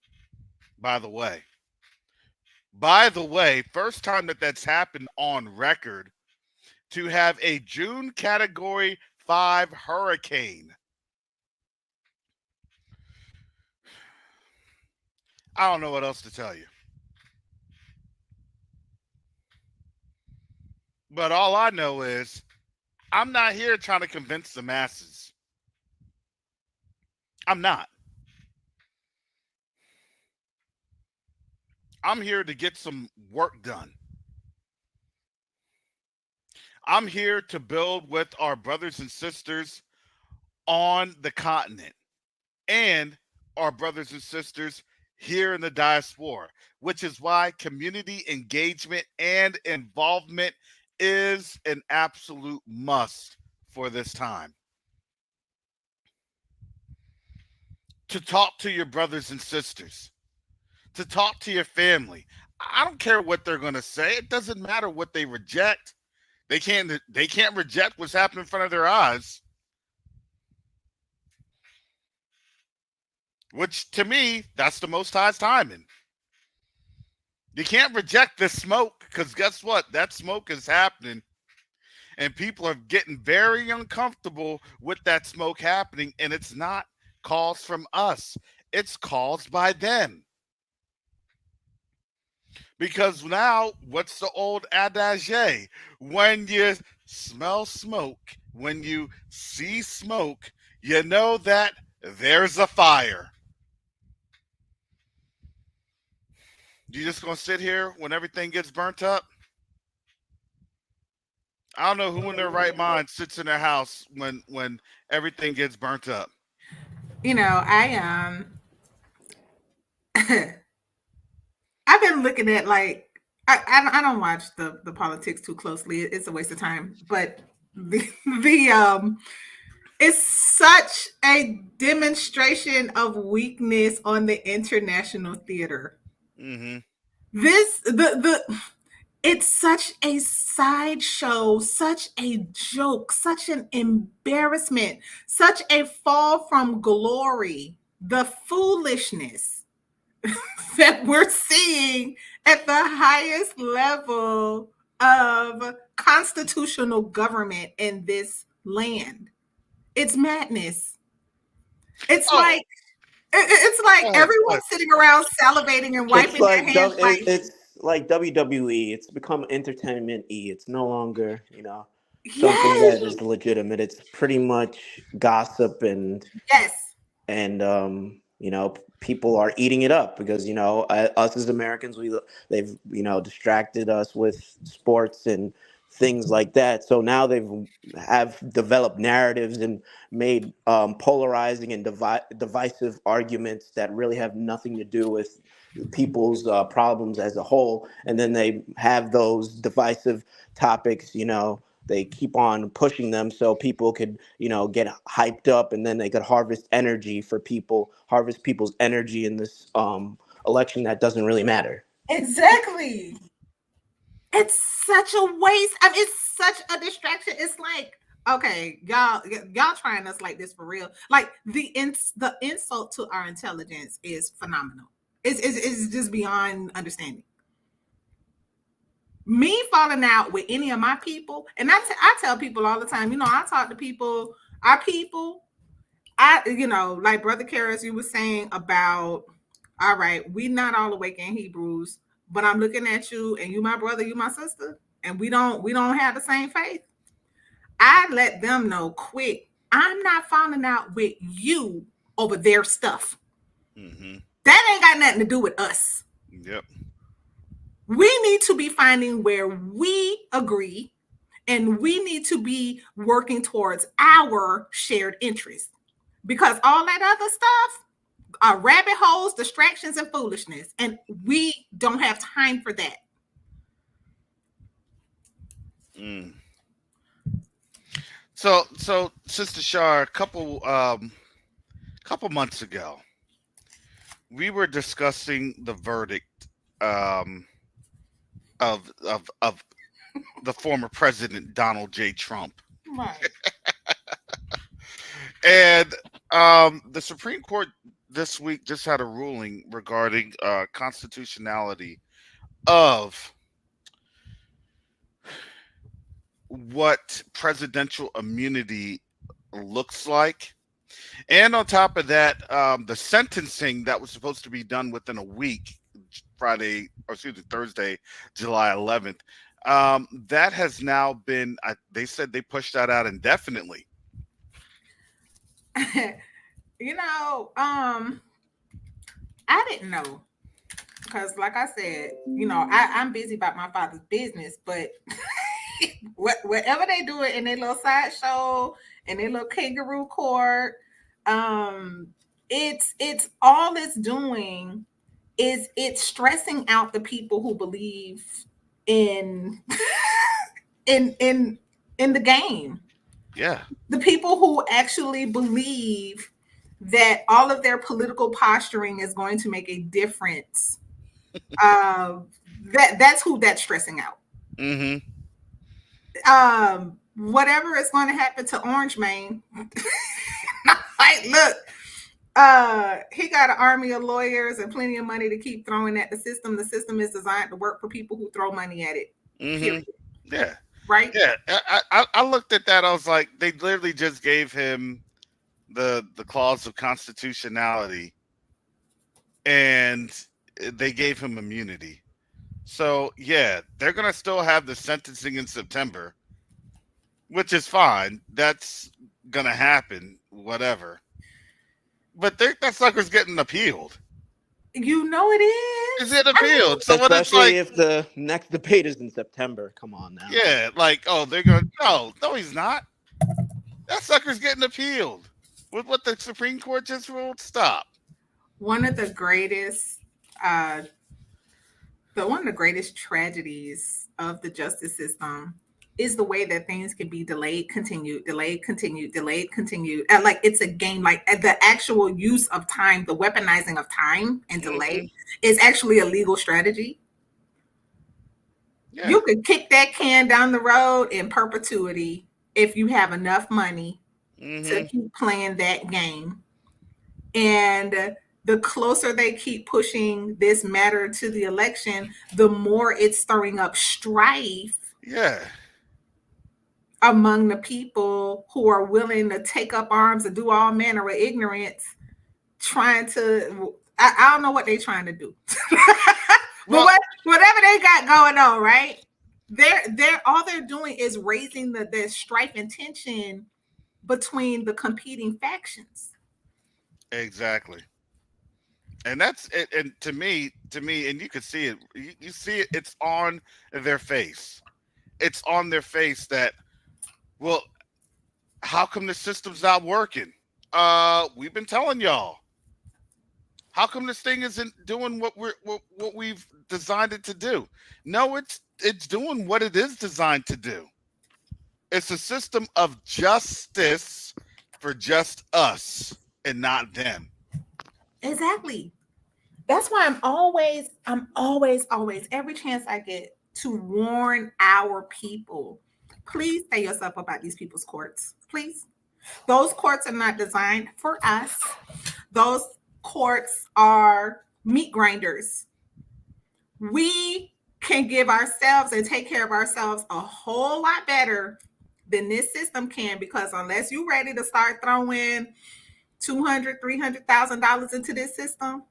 by the way. First time that's happened on record to have a June Category 5 hurricane. I don't know what else to tell you. But all I know is I'm not here trying to convince the masses. I'm not. I'm here to get some work done. I'm here to build with our brothers and sisters on the continent and our brothers and sisters here in the diaspora, which is why community engagement and involvement is an absolute must for this time. To talk to your brothers and sisters, to talk to your family. I don't care what they're going to say. It doesn't matter what they reject. They can't reject what's happening in front of their eyes. Which to me, that's the Most High's timing. You can't reject this smoke because guess what? That smoke is happening. And people are getting very uncomfortable with that smoke happening. And it's not caused from us. It's caused by them. Because now, what's the old adage? When you smell smoke, when you see smoke, you know that there's a fire. You just gonna sit here when everything gets burnt up? I don't know who in their right mind sits in their house when everything gets burnt up. I I've been looking at like I don't watch the politics too closely. It's a waste of time. But the it's such a demonstration of weakness on the international theater. Mm-hmm. This the It's such a sideshow, such a joke, such an embarrassment, such a fall from glory. The foolishness that we're seeing at the highest level of constitutional government in this land. It's madness. It's Oh, like it's like go ahead. Go everyone's ahead. sitting around salivating and It's wiping their like hands like it's like WWE. It's become entertainment e. It's no longer, something that Yes. is legitimate. It's pretty much gossip Yes. and people are eating it up because us as Americans, they've distracted us with sports and things like that. So now have developed narratives and made polarizing and divisive arguments that really have nothing to do with people's problems as a whole, and then they have those divisive topics. They keep on pushing them so people could get hyped up, and then they could harvest people's energy in this election that doesn't really matter. Exactly. It's such a waste. I mean, it's such a distraction. It's like, okay, y'all trying us like this for real. Like the insult to our intelligence is phenomenal. It's just beyond understanding. Me falling out with any of my people, and I tell people all the time, I talk to people, our people, like Brother Karras, you were saying about, all right, we not all awake in Hebrews, but I'm looking at you, and you my brother, you my sister, and we don't have the same faith. I let them know quick, I'm not falling out with you over their stuff. Mm-hmm. That ain't got nothing to do with us. Yep. We need to be finding where we agree, and we need to be working towards our shared interest, because all that other stuff are rabbit holes, distractions, and foolishness, and we don't have time for that. So Sister Shar, a couple months ago, we were discussing the verdict of the former president Donald J. Trump, Right. and the Supreme Court this week just had a ruling regarding constitutionality of what presidential immunity looks like. And on top of that, the sentencing that was supposed to be done within a week, Thursday, July 11th, that has now been, they said they pushed that out indefinitely. I didn't know, because like I said, I'm busy about my father's business, but whatever they do it in their little sideshow, in their little kangaroo court, it's all it's doing is it's stressing out the people who believe in in the game. Yeah. The people who actually believe that all of their political posturing is going to make a difference. That's who that's stressing out. Mm-hmm. Whatever is going to happen to Orange Main, like, look, he got an army of lawyers and plenty of money to keep throwing at the system. The system is designed to work for people who throw money at it. Mm-hmm. Period. Yeah. Right? Yeah. I looked at that. I was like, they literally just gave him the clause of constitutionality, and they gave him immunity. So yeah, they're gonna still have the sentencing in September, which is fine. That's gonna happen, whatever. But that sucker's getting appealed. You know it is. Is it appealed? So what it's Especially like, if the next debate is in September. Come on now. yeah, like, oh, they're gonna no, he's not. That sucker's getting appealed. With what the Supreme Court just ruled, stop. One of the greatest one of the greatest tragedies of the justice system is the way that things can be delayed, continued, delayed, continued, delayed, continued. Like it's a game. Like the actual use of time, the weaponizing of time and delay is actually a legal strategy. Yeah. You could kick that can down the road in perpetuity if you have enough money to keep playing that game. And the closer they keep pushing this matter to the election, the more it's stirring up strife. Yeah. Among the people who are willing to take up arms and do all manner of ignorance, trying to, I don't know what they're trying to do. But whatever they got going on, right? They're all they're doing is raising the strife and tension between the competing factions. Exactly. And that's it. And to me, and you can see it. You see it. It's on their face. It's on their face that, well, how come the system's not working? We've been telling y'all. How come this thing isn't doing what we've designed it to do? No, it's doing what it is designed to do. It's a system of justice for just us and not them. Exactly. That's why always, every chance I get to warn our people, please stay yourself about these people's courts. Please. Those courts are not designed for us. Those courts are meat grinders. We can give ourselves and take care of ourselves a whole lot better than this system can, because unless you're ready to start throwing $200,000-$300,000 into this system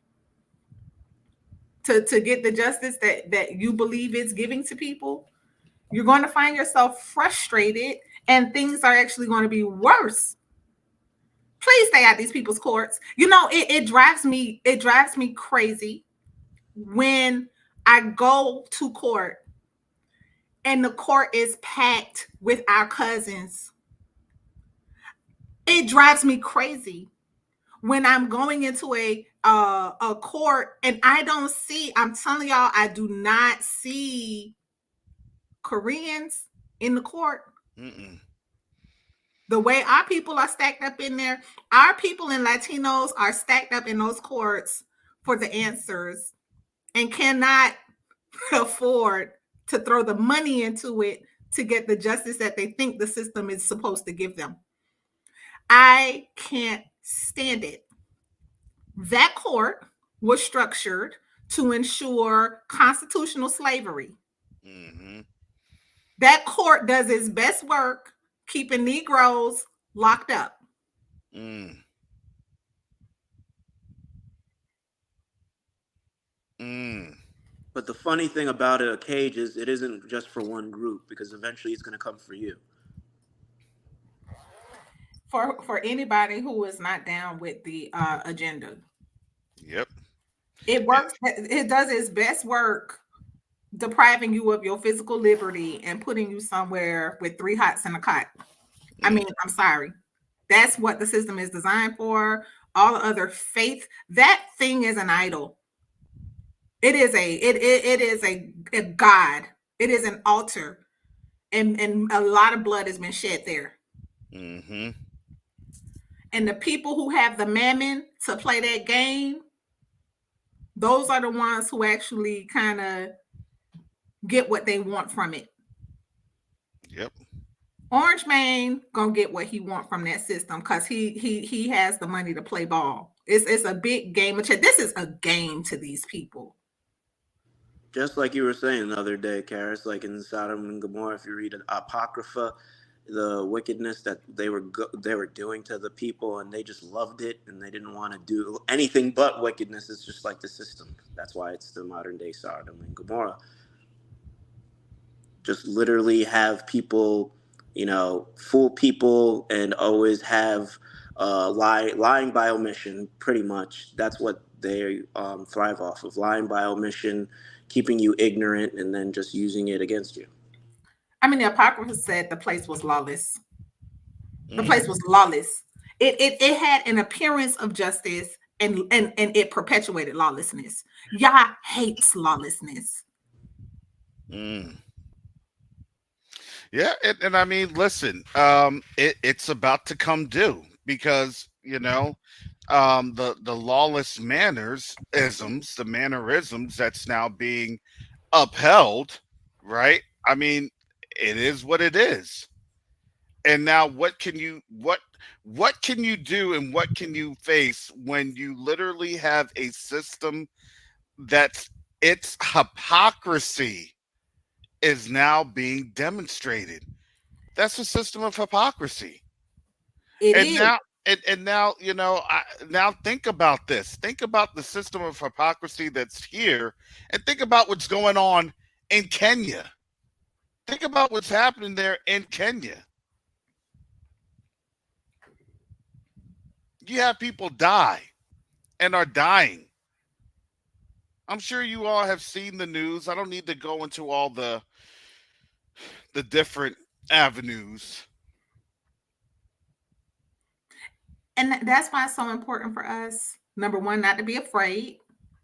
to get the justice that you believe it's giving to people, you're going to find yourself frustrated and things are actually going to be worse. Please stay out these people's courts. It drives me crazy when I go to court and the court is packed with our cousins. It drives me crazy when I'm going into a court and I don't see. I'm telling y'all, I do not see Koreans in the court. Mm-mm. The way our people are stacked up in there, our people and Latinos are stacked up in those courts for the answers and cannot afford to throw the money into it to get the justice that they think the system is supposed to give them. I can't stand it. That court was structured to ensure constitutional slavery. Mm-hmm. That court does its best work keeping Negroes locked up. Mm. Mm. But the funny thing about a cage is it isn't just for one group, because eventually it's going to come for you. For anybody who is not down with the agenda, Yep. it works. It does its best work depriving you of your physical liberty and putting you somewhere with three hots and a cot. I mean, I'm sorry. That's what the system is designed for. All other faith, that thing is an idol. It is a god. It is an altar, and a lot of blood has been shed there. Mm-hmm. And the people who have the mammon to play that game, those are the ones who actually kind of get what they want from it. Yep. Orange Man gonna get what he want from that system because he has the money to play ball. It's a big game of chess. This is a game to these people. Just like you were saying the other day, Karis, like in Sodom and Gomorrah, if you read Apocrypha, the wickedness that they were doing to the people, and they just loved it, and they didn't want to do anything but wickedness. It's just like the system. That's why it's the modern day Sodom and Gomorrah. Just literally have people, fool people, and always have lying by omission. Pretty much, that's what they thrive off of: lying by omission, keeping you ignorant, and then just using it against you. I mean, the Apocrypha said the place was lawless. The Mm. place was lawless. It had an appearance of justice, and it perpetuated lawlessness. Yah hates lawlessness. Mm. Yeah, and I mean, listen, it's about to come due because the lawless the mannerisms that's now being upheld, right? I mean, it is what it is. And now, what can you do, and what can you face when you literally have a system that's its hypocrisy is now being demonstrated? That's a system of hypocrisy. It And is. now, now think about this. Think about the system of hypocrisy that's here, and think about what's going on in Kenya. Think about what's happening there in Kenya. You have people die and are dying. I'm sure you all have seen the news. I don't need to go into all the different avenues. And that's why it's so important for us, number one, not to be afraid.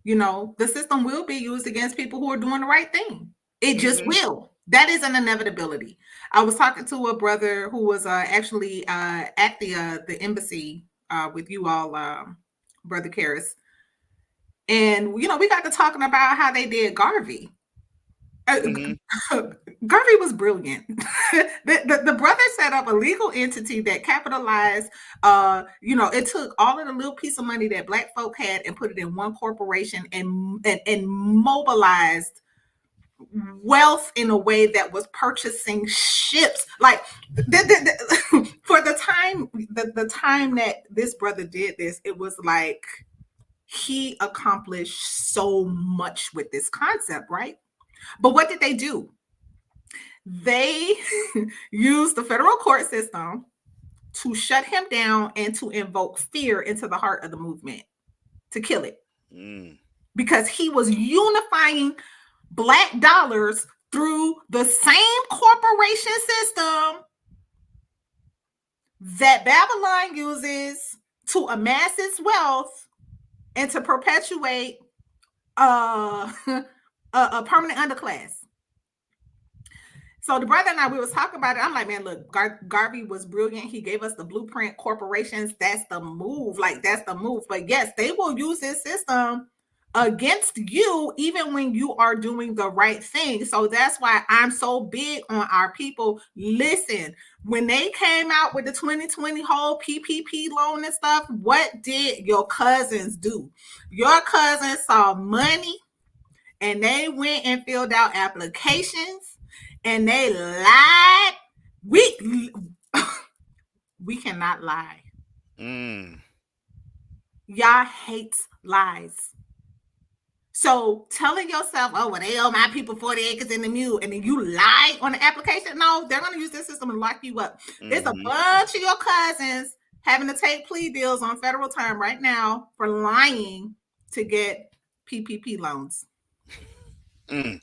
You know, the system will be used against people who are doing the right thing. It just Hmm. will. That is an inevitability. I was talking to a brother who was actually at the embassy with you all, Brother Karras. And, you know, we got to talking about how they did Garvey. Uh, Hmm. Garvey was brilliant. The brother set up a legal entity that capitalized. You know, it took all of the little piece of money that Black folk had and put it in one corporation and mobilized wealth in a way that was purchasing ships. Like for the time that this brother did this, it was like he accomplished so much with this concept, right? But what did they do? They used the federal court system to shut him down and to invoke fear into the heart of the movement to kill it Mm. because he was unifying Black dollars through the same corporation system that Babylon uses to amass its wealth and to perpetuate a permanent underclass. So the brother and I, we was talking about it. I'm like, man, look, Garvey was brilliant. He gave us the blueprint. Corporations, that's the move. Like, that's the move. But yes, they will use this system against you, even when you are doing the right thing. So that's why I'm so big on our people. Listen, when they came out with the 2020 whole PPP loan and stuff, what did your cousins do? Your cousins saw money and they went and filled out applications and they lied. We cannot lie. Mm. Y'all hates lies. So telling yourself, oh, well, they owe my people 40 acres in the mule, and then you lie on the application. No, they're going to use this system and lock you up. There's a Hmm. bunch of your cousins having to take plea deals on federal time right now for lying to get PPP loans. Mm.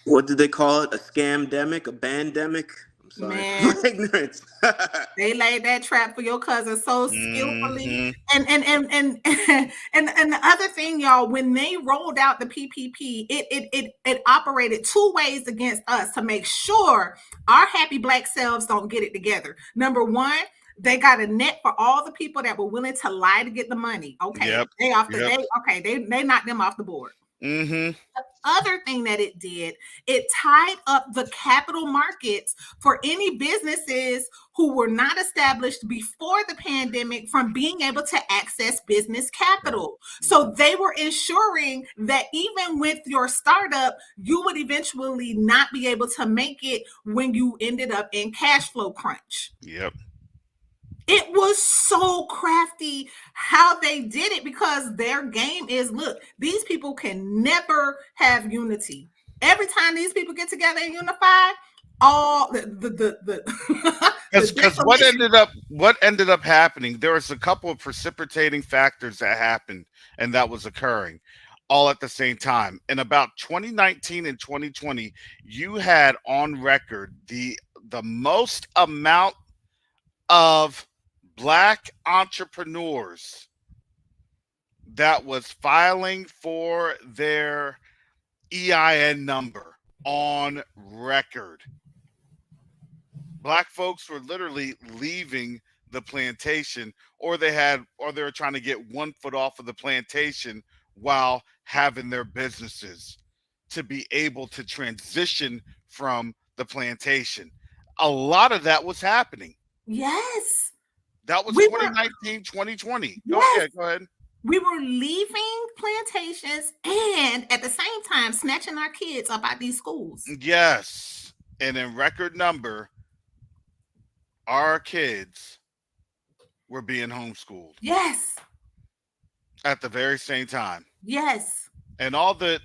What did they call it? A scamdemic? A bandemic? I'm sorry for Man, my ignorance. they laid that trap for your cousin so skillfully. Hmm. And the other thing, y'all, when they rolled out the PPP, it operated two ways against us to make sure our happy Black selves don't get it together. Number one, they got a net for all the people that were willing to lie to get the money. Okay, Yep. Yep. they knocked them off the board. Hmm. Other thing that it did, it tied up the capital markets for any businesses who were not established before the pandemic from being able to access business capital. So they were ensuring that even with your startup, you would eventually not be able to make it when you ended up in cash flow crunch. Yep. It was so crafty how they did it because their game is, look, these people can never have unity. Every time these people get together and unify, all the Because desolation. what ended up happening, there was a couple of precipitating factors that happened and that was occurring all at the same time. In about 2019 and 2020, you had on record the most amount of Black entrepreneurs that was filing for their EIN number on record. Black folks were literally leaving the plantation, or they were trying to get 1 foot off of the plantation while having their businesses to be able to transition from the plantation. A lot of that was happening. Yes. That was We were 2019, 2020. Go, yes, yeah, go ahead. we were leaving plantations and at the same time snatching our kids up out these schools. Yes. And in record number, our kids were being homeschooled Yes. at the very same time. Yes. And all the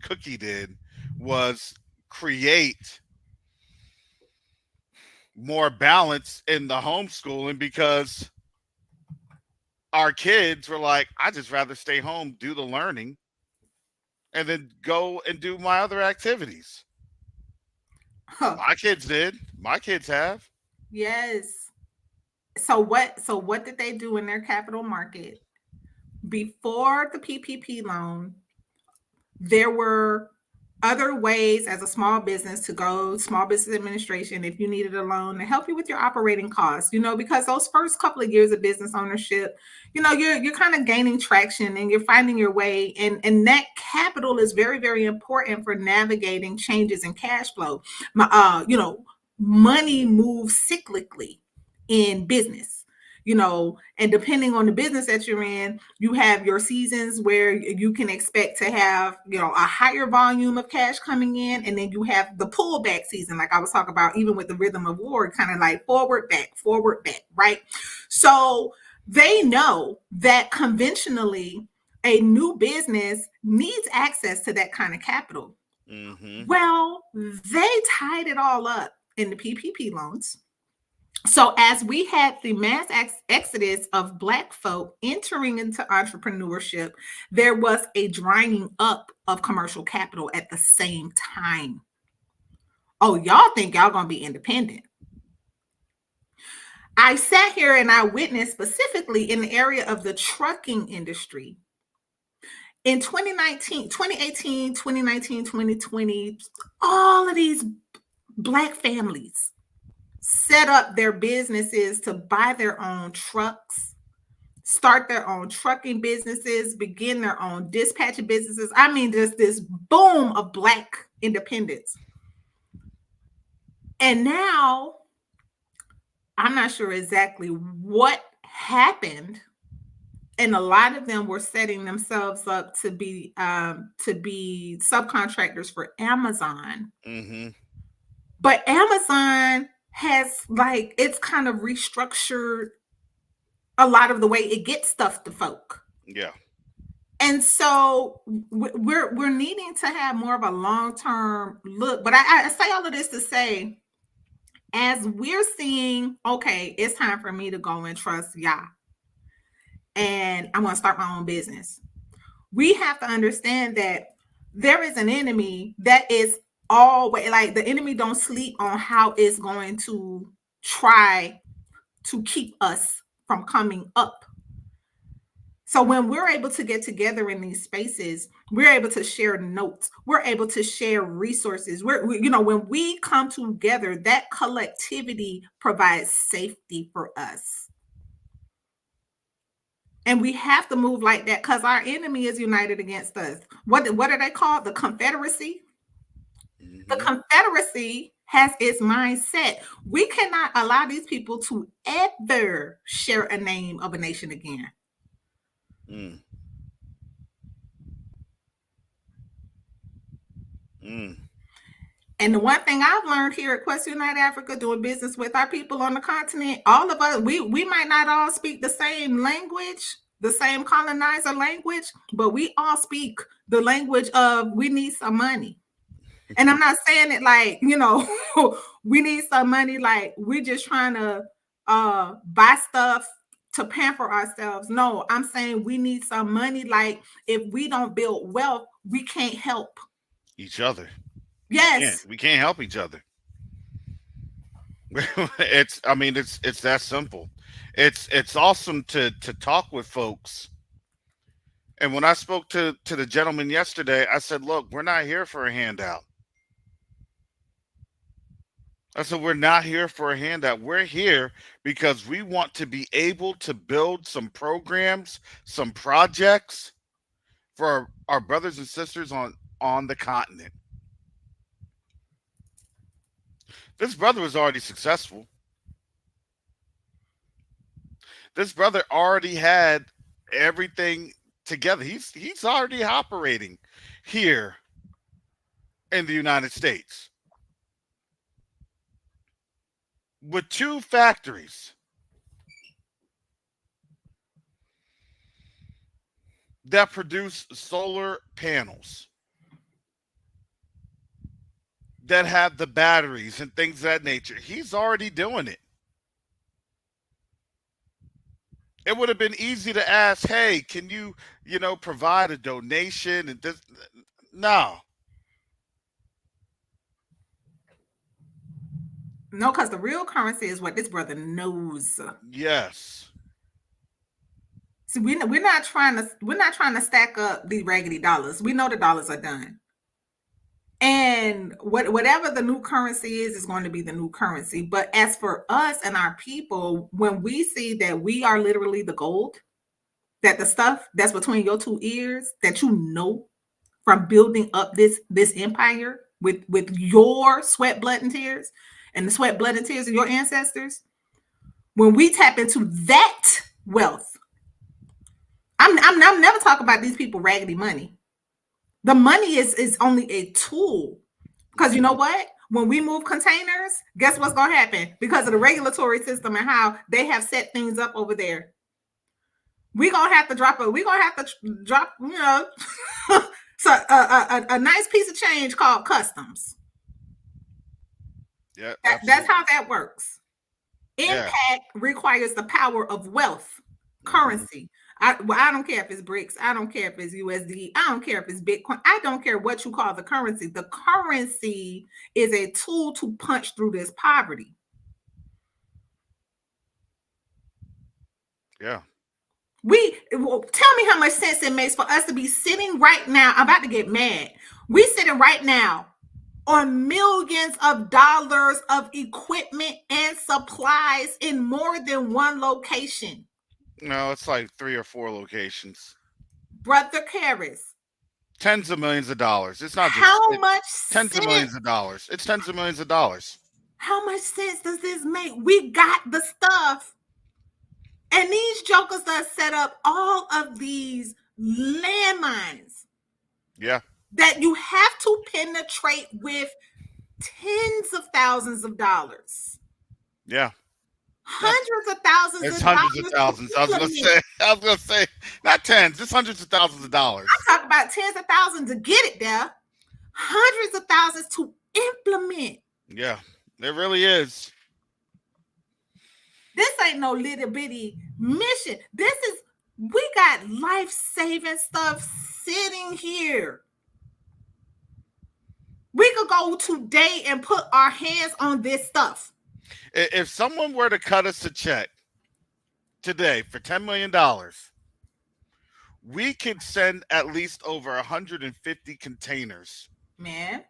cookie did was create more balance in the homeschooling because our kids were like, I just rather stay home, do the learning, and then go and do my other activities. Huh. My kids did. My kids have. Yes. So what did they do in their capital market? Before the PPP loan, there were other ways as a small business to go small business administration if you needed a loan to help you with your operating costs, because those first couple of years of business ownership, you're kind of gaining traction and you're finding your way, and that capital is very, very important for navigating changes in cash flow. Money moves cyclically in business, and depending on the business that you're in, you have your seasons where you can expect to have, a higher volume of cash coming in, and then you have the pullback season, like I was talking about, even with the rhythm of war, kind of like forward back, right? So they know that conventionally a new business needs access to that kind of capital. Mm-hmm. Well, they tied it all up in the PPP loans. So as we had the mass exodus of Black folk entering into entrepreneurship, there was a drying up of commercial capital at the same time. Oh, y'all think y'all gonna be independent? I sat here and I witnessed specifically in the area of the trucking industry in 2019, 2018, 2019, 2020, all of these Black families set up their businesses to buy their own trucks, start their own trucking businesses, begin their own dispatching businesses. I mean, just this boom of Black independence. And now I'm not sure exactly what happened. And a lot of them were setting themselves up to be subcontractors for Amazon. Mm-hmm. But Amazon has, like, it's kind of restructured a lot of the way it gets stuff to folk. Yeah. And so we're needing to have more of a long-term look. But I say all of this to say, as we're seeing, okay, it's time for me to go and trust Yah, and I'm going to start my own business. We have to understand that there is an enemy that is always, like, the enemy don't sleep on how it's going to try to keep us from coming up. So when we're able to get together in these spaces, we're able to share notes. We're able to share resources. When we come together, that collectivity provides safety for us. And we have to move like that because our enemy is united against us. What are they called? The Confederacy. Mm-hmm. The Confederacy has its mindset. We cannot allow these people to ever share a name of a nation again. Mm. Mm. And the one thing I've learned here at Quest United Africa, doing business with our people on the continent, all of us, we might not all speak the same language, the same colonizer language, but we all speak the language of we need some money. And I'm not saying it like, we need some money, like we're just trying to buy stuff to pamper ourselves. No, I'm saying we need some money. Like, if we don't build wealth, we can't help Each other. Yes. We can't help each other. It's that simple. It's awesome to talk with folks. And when I spoke to the gentleman yesterday, I said, look, we're not here for a handout. I said, we're not here for a handout. We're here because we want to be able to build some programs, some projects for our brothers and sisters on the continent. This brother was already successful. This brother already had everything together. He's already operating here in the United States with 2 factories that produce solar panels. that have the batteries and things of that nature. He's already doing it. It would have been easy to ask, hey, can you, provide a donation and this? No. No, because the real currency is what this brother knows. Yes. See, we're not trying to stack up these raggedy dollars. We know the dollars are done. And whatever the new currency is going to be the new currency. But as for us and our people, when we see that we are literally the gold, that the stuff that's between your two ears, that you know from building up this empire with your sweat, blood, and tears, and the sweat, blood, and tears of your ancestors, when we tap into that wealth, I'm never talking about these people raggedy money. The money is only a tool. Because you know what? When we move containers, guess what's going to happen? Because of the regulatory system and how they have set things up over there, we're going to have to drop, so a nice piece of change called customs. Yeah, That's absolutely. how that works. Yeah. Impact requires the power of wealth, currency. I don't care if it's BRICS. I don't care if it's USD. I don't care if it's Bitcoin. I don't care what you call the currency. The currency is a tool to punch through this poverty. Yeah. Tell me how much sense it makes for us to be sitting right now. I'm about to get mad. We sitting right now on millions of dollars of equipment and supplies in more than one location. No, it's like 3 or 4 locations. Brother Karras, Tens of millions of dollars. It's not just how much tens of sense? millions of dollars. It's tens of millions of dollars. How much sense does this make? We got the stuff. And these jokers that set up all of these landmines Yeah. that you have to penetrate with tens of thousands of dollars, Yeah. hundreds of thousands It's of hundreds of dollars to thousands. implement. I was gonna say, not tens. It's hundreds of thousands of dollars. I'm talking about tens of thousands to get it there, hundreds of thousands to implement. Yeah, there really is. This ain't no little bitty mission. We got life-saving stuff sitting here. We could go today and put our hands on this stuff. If someone were to cut us a check today for $10 million, we could send at least over 150 containers, man.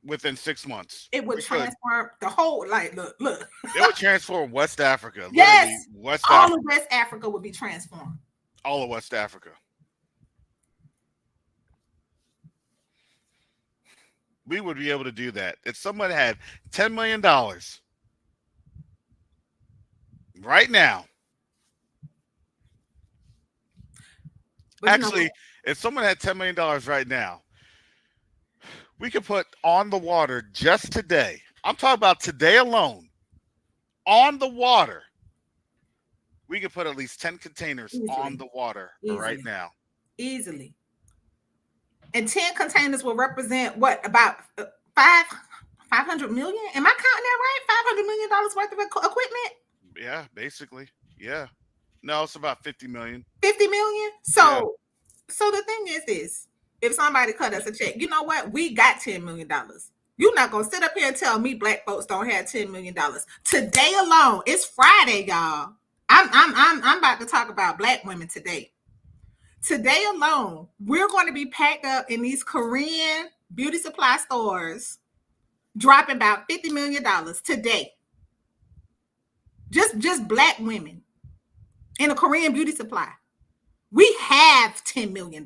within 6 months. It would We could. transform the whole, like, look. It would transform West Africa. Yes, Literally, West all Africa. of West Africa would be transformed. All of West Africa. We would be able to do that. If someone had $10 million right now, But actually, if someone had $10 million right now, we could put on the water just today. I'm talking about today alone. On the water, we could put at least 10 containers on the water right now. Easily. And 10 containers will represent what, about 500 million? Am I counting that right? $500 million worth of equipment? Yeah, basically. Yeah. No, it's about 50 million. 50 million? So the thing is this. If somebody cut us a check, you know what? We got $10 million. You're not gonna sit up here and tell me black folks don't have $10 million. Today alone, it's Friday, y'all. I'm about to talk about black women today. Today alone, we're going to be packed up in these Korean beauty supply stores, dropping about $50 million today. Just black women in a Korean beauty supply. We have $10 million.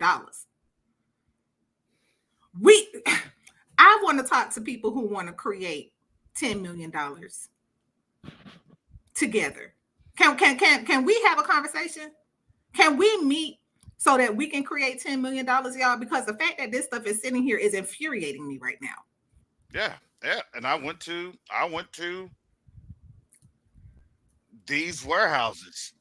I want to talk to people who want to create $10 million together. Can we have a conversation? Can we meet so that we can create $10 million, y'all? Because the fact that this stuff is sitting here is infuriating me right now. Yeah. And I went to these warehouses.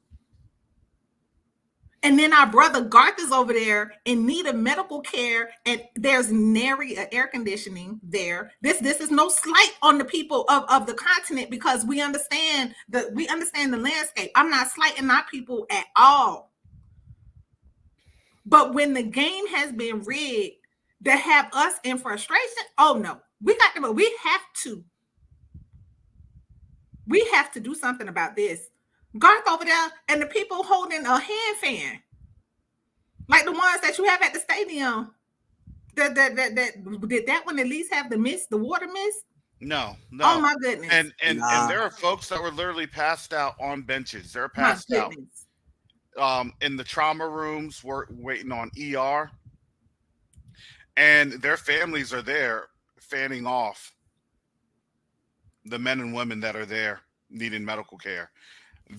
And then our brother Garth is over there in need of medical care, and there's nary air conditioning there. This is no slight on the people of the continent, because we understand the landscape. I'm not slighting our people at all. But when the game has been rigged to have us in frustration, oh no, we have to do something about this. Garth over there and the people holding a hand fan, like the ones that you have at the stadium. Did that one at least have the water mist? No. Oh my goodness. And there are folks that were literally passed out on benches. They're My passed out. goodness. In the trauma rooms, we're waiting on ER, and their families are there fanning off the men and women that are there needing medical care.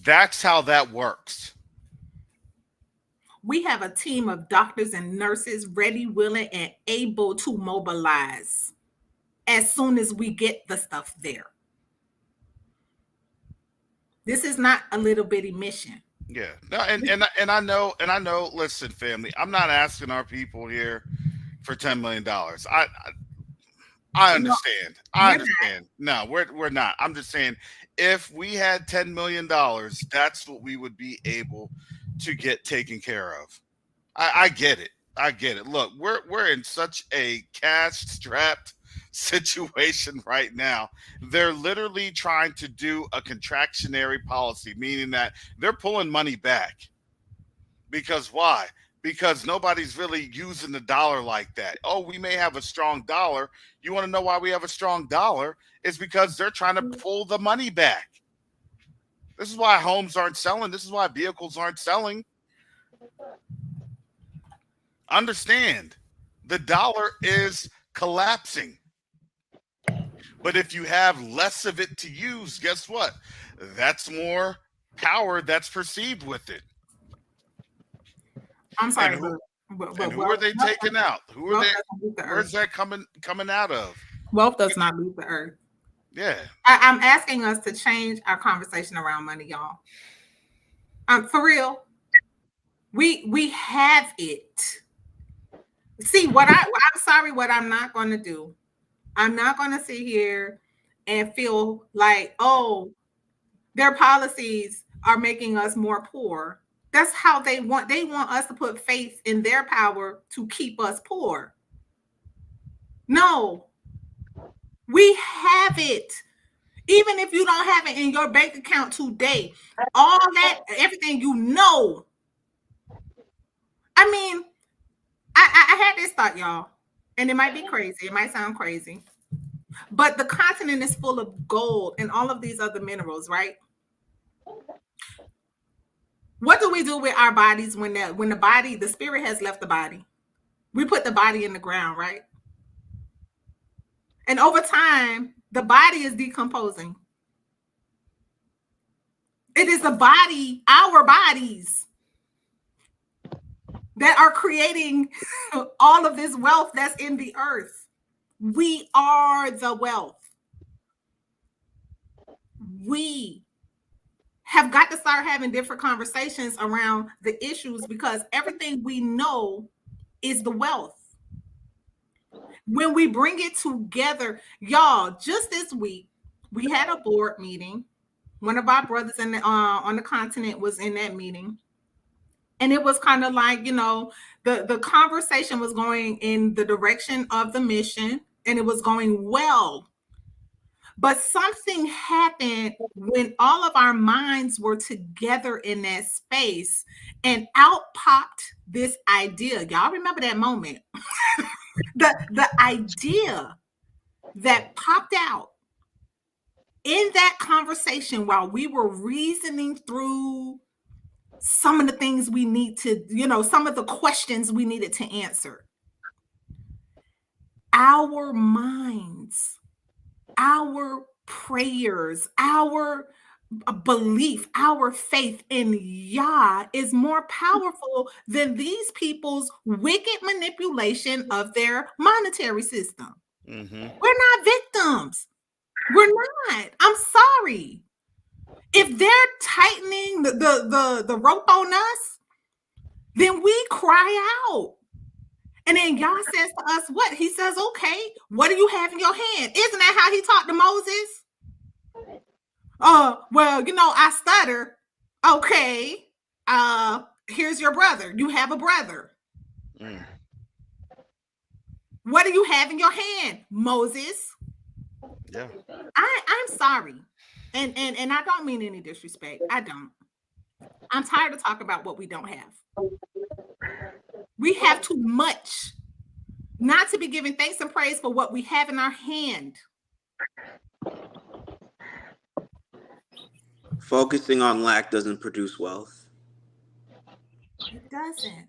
That's how that works. We have a team of doctors and nurses ready, willing, and able to mobilize as soon as we get the stuff there. This is not a little bitty mission. Yeah. No, and I know, listen, family, I'm not asking our people here for $10 million. I understand. I understand. No, we're not. I'm just saying, if we had $10 million, that's what we would be able to get taken care of. I get it. I get it. Look, we're in such a cash-strapped situation right now. They're literally trying to do a contractionary policy, meaning that they're pulling money back. Because why? Because nobody's really using the dollar like that. Oh, we may have a strong dollar. You want to know why we have a strong dollar? It's because they're trying to pull the money back. This is why homes aren't selling. This is why vehicles aren't selling. Understand, the dollar is collapsing. But if you have less of it to use, guess what? That's more power that's perceived with it. I'm sorry, and who are they taking out? Who are they? Where's that coming out of? Wealth does not leave the earth. Yeah. I'm asking us to change our conversation around money, y'all. For real. We have it. See, I'm sorry, what I'm not going to do. I'm not going to sit here and feel like, oh, their policies are making us more poor. That's how they want us to put faith in their power to keep us poor. No, we have it. Even if you don't have it in your bank account today, all that, everything you know. I mean, I had this thought, y'all, and it might be crazy. It might sound crazy, but the continent is full of gold and all of these other minerals, right? What do we do with our bodies when the spirit has left the body? We put the body in the ground, right? And over time, the body is decomposing. It is the body, our bodies, that are creating all of this wealth that's in the earth. We are the wealth. We have got to start having different conversations around the issues, because everything we know is the wealth. When we bring it together, y'all, just this week, we had a board meeting. One of our brothers on the continent was in that meeting. And it was kind of like, the conversation was going in the direction of the mission, and it was going well. But something happened when all of our minds were together in that space, and out popped this idea. Y'all remember that moment? the idea that popped out in that conversation while we were reasoning through some of the things we need to, some of the questions we needed to answer. Our minds, our prayers, our belief, our faith in Yah is more powerful than these people's wicked manipulation of their monetary system. Mm-hmm. We're not victims. We're not. I'm sorry. If they're tightening the rope on us, then we cry out. And then Yah says to us, what? He says, okay, what do you have in your hand? Isn't that how he talked to Moses? Well, I stutter. Okay. Here's your brother. You have a brother. What do you have in your hand, Moses? Yeah. I'm sorry. And I don't mean any disrespect. I don't. I'm tired of talking about what we don't have. We have too much not to be giving thanks and praise for what we have in our hand. Focusing on lack doesn't produce wealth. It doesn't.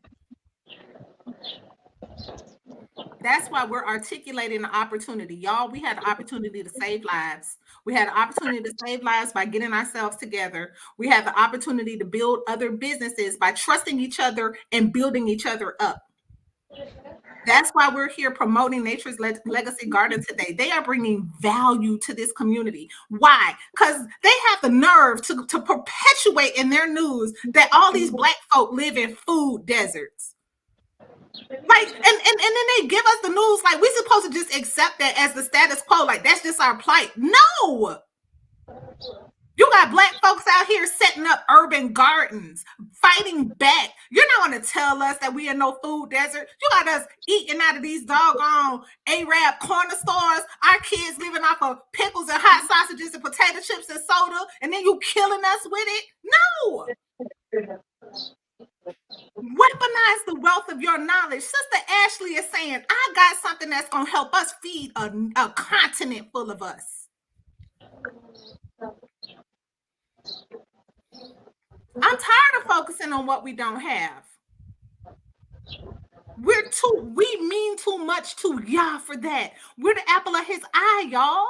That's why we're articulating the opportunity. Y'all, we had the opportunity to save lives. We had the opportunity to save lives by getting ourselves together. We have the opportunity to build other businesses by trusting each other and building each other up. That's why we're here promoting Nature's Legacy Garden today. They are bringing value to this community. Why? Because they have the nerve to perpetuate in their news that all these Black folk live in food deserts. Like, and then they give us the news like we're supposed to just accept that as the status quo, like that's just our plight. No, you got Black folks out here setting up urban gardens, fighting back. You're not going to tell us that we in no food desert. You got us eating out of these doggone Arab corner stores, our kids living off of pickles and hot sausages and potato chips and soda, and then you killing us with it. No. Weaponize the wealth of your knowledge. Sister Ashley is saying, I got something that's going to help us feed a continent full of us. I'm tired of focusing on what we don't have. We mean too much to Yah for that. We're the apple of his eye, y'all.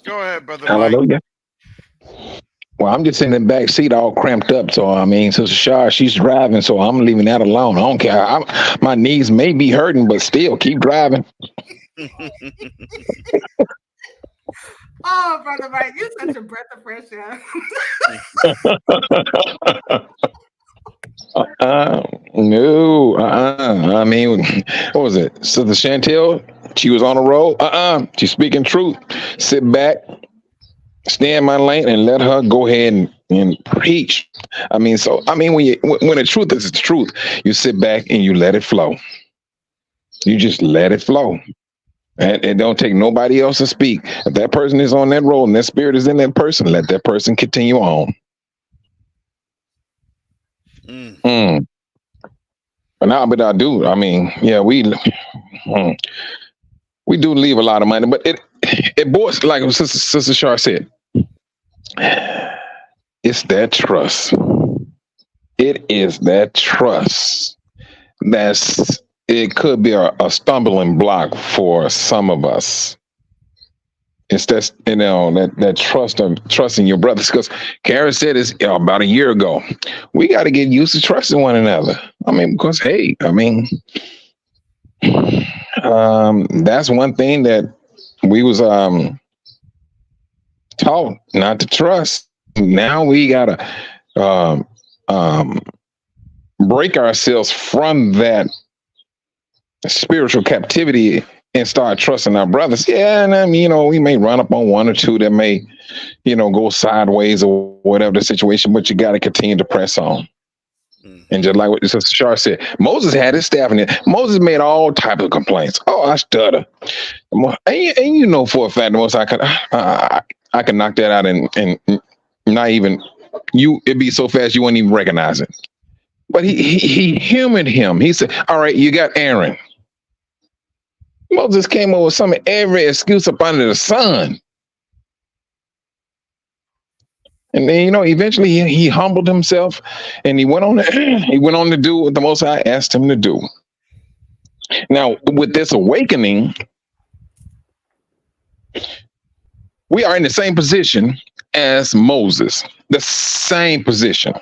Go ahead, brother Hallelujah. Mike. Well, I'm just in the back seat all cramped up. So, I mean, Sister Shar, she's driving, so I'm leaving that alone. I don't care. My knees may be hurting, but still keep driving. Oh, Brother Mike, you're such a breath of fresh air. No. I mean, what was it? Sister Chantel, she was on the road. She's speaking truth. Sit back, stay in my lane, and let her go ahead and preach. I mean, when the truth is the truth, you sit back and you let it flow. You just let it flow. And it don't take nobody else to speak. If that person is on that road and that spirit is in that person, let that person continue on. But I do. I mean, yeah, we do leave a lot of money, but it boils, like Sister Shar said, it's that trust. It is that trust it could be a stumbling block for some of us. It's that trusting your brothers. Because Karen said this about a year ago. We got to get used to trusting one another. I mean, because that's one thing that we was taught not to trust. Now we gotta break ourselves from that spiritual captivity and start trusting our brothers. Yeah, and we may run up on one or two that may, go sideways or whatever the situation, but you got to continue to press on. And just like what Sister Shar said, Moses had his staff in there. Moses made all types of complaints. Oh, I stutter. And for a fact, the most I could knock that out and not even it'd be so fast you wouldn't even recognize it. But he humored him. He said, all right, you got Aaron. Moses came up with every excuse up under the sun. And then, eventually he humbled himself and he went on to do what the Most High asked him to do. Now, with this awakening, we are in the same position as Moses, the same position.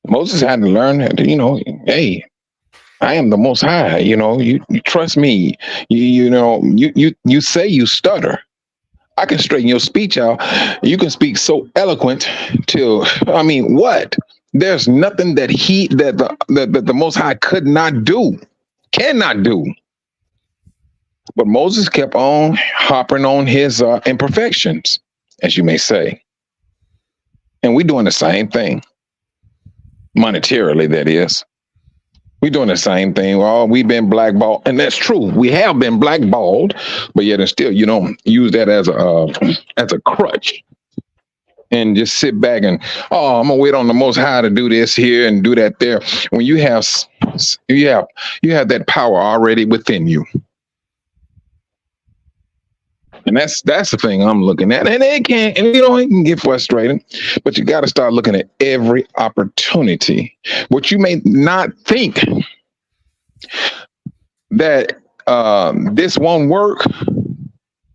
Moses had to learn that, hey, I am the Most High. You trust me. You say you stutter. I can straighten your speech out. You can speak so eloquent till I mean, what? There's nothing that the Most High could not do, cannot do. But Moses kept on harping on his imperfections, as you may say, and we're doing the same thing, monetarily. That is, we're doing the same thing. Well, we've been blackballed, and that's true. We have been blackballed, but yet and still, you don't use that as a crutch and just sit back and I'm gonna wait on the Most High to do this here and do that there. When you have that power already within you, and that's the thing I'm looking at. And it can get frustrating, but you got to start looking at every opportunity. What you may not think that this won't work,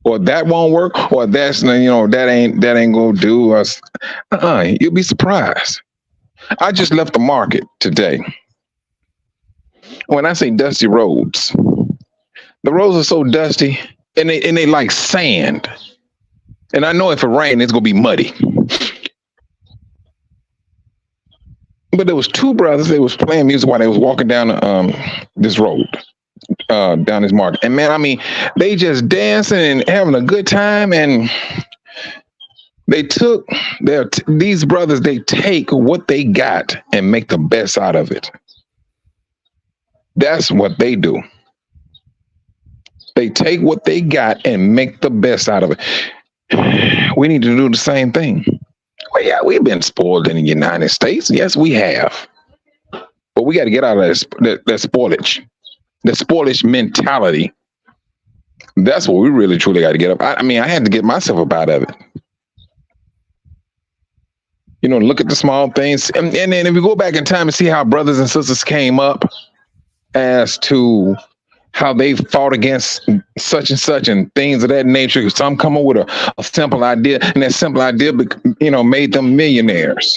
or that won't work, or that ain't gonna do us. You'll be surprised. I just left the market today. When I say dusty roads, the roads are so dusty, and they like sand. And I know if it rains, it's gonna be muddy. But there was two brothers. They was playing music while they was walking down this road, down this market. And man, I mean, they just dancing and having a good time. And they took these brothers. They take what they got and make the best out of it. That's what they do. They take what they got and make the best out of it. We need to do the same thing. Well, yeah, we've been spoiled in the United States. Yes, we have. But we got to get out of that spoilage, the spoilage mentality. That's what we really, truly got to get up. I mean, I had to get myself up out of it. Look at the small things. And then if we go back in time and see how brothers and sisters came up as to how they fought against such and such and things of that nature. Some come up with a simple idea, and that simple idea, made them millionaires.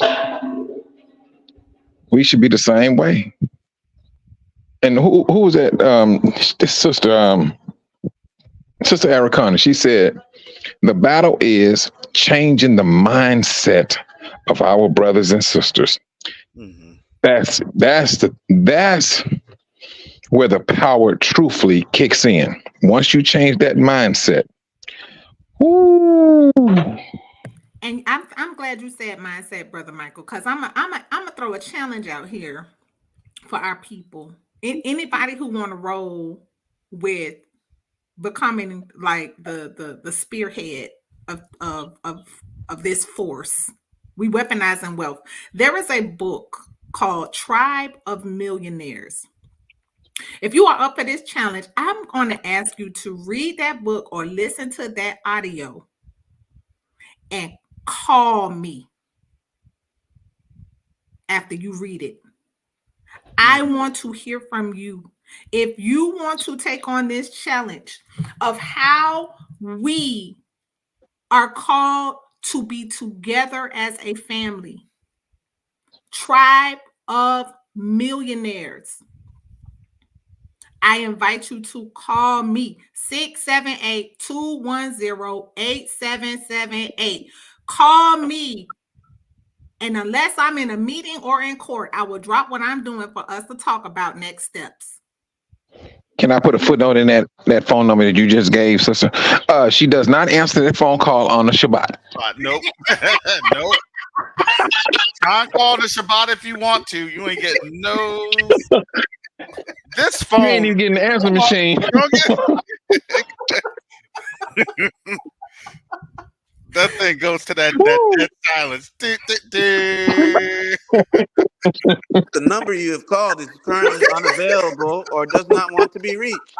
We should be the same way. And who was that? This sister, Sister Arikana, she said, the battle is changing the mindset of our brothers and sisters. Mm-hmm. That's where the power truthfully kicks in. Once you change that mindset. Ooh. And I'm glad you said mindset, Brother Michael, because I'm gonna throw a challenge out here for our people. Anybody who want to roll with becoming like the spearhead of this force, we weaponizing wealth. There is a book called Tribe of Millionaires. If you are up for this challenge, I'm going to ask you to read that book or listen to that audio and call me after you read it. I want to hear from you. If you want to take on this challenge of how we are called to be together as a family, Tribe of Millionaires, I invite you to call me 678-210-8778. Call me. And unless I'm in a meeting or in court, I will drop what I'm doing for us to talk about next steps. Can I put a footnote in that phone number that you just gave, sister? She does not answer that phone call on the Shabbat. Nope. Nope. Try call the Shabbat if you want to. You ain't getting no. This phone. You ain't even getting the answer machine. That thing goes to that silence. The number you have called is currently unavailable or does not want to be reached.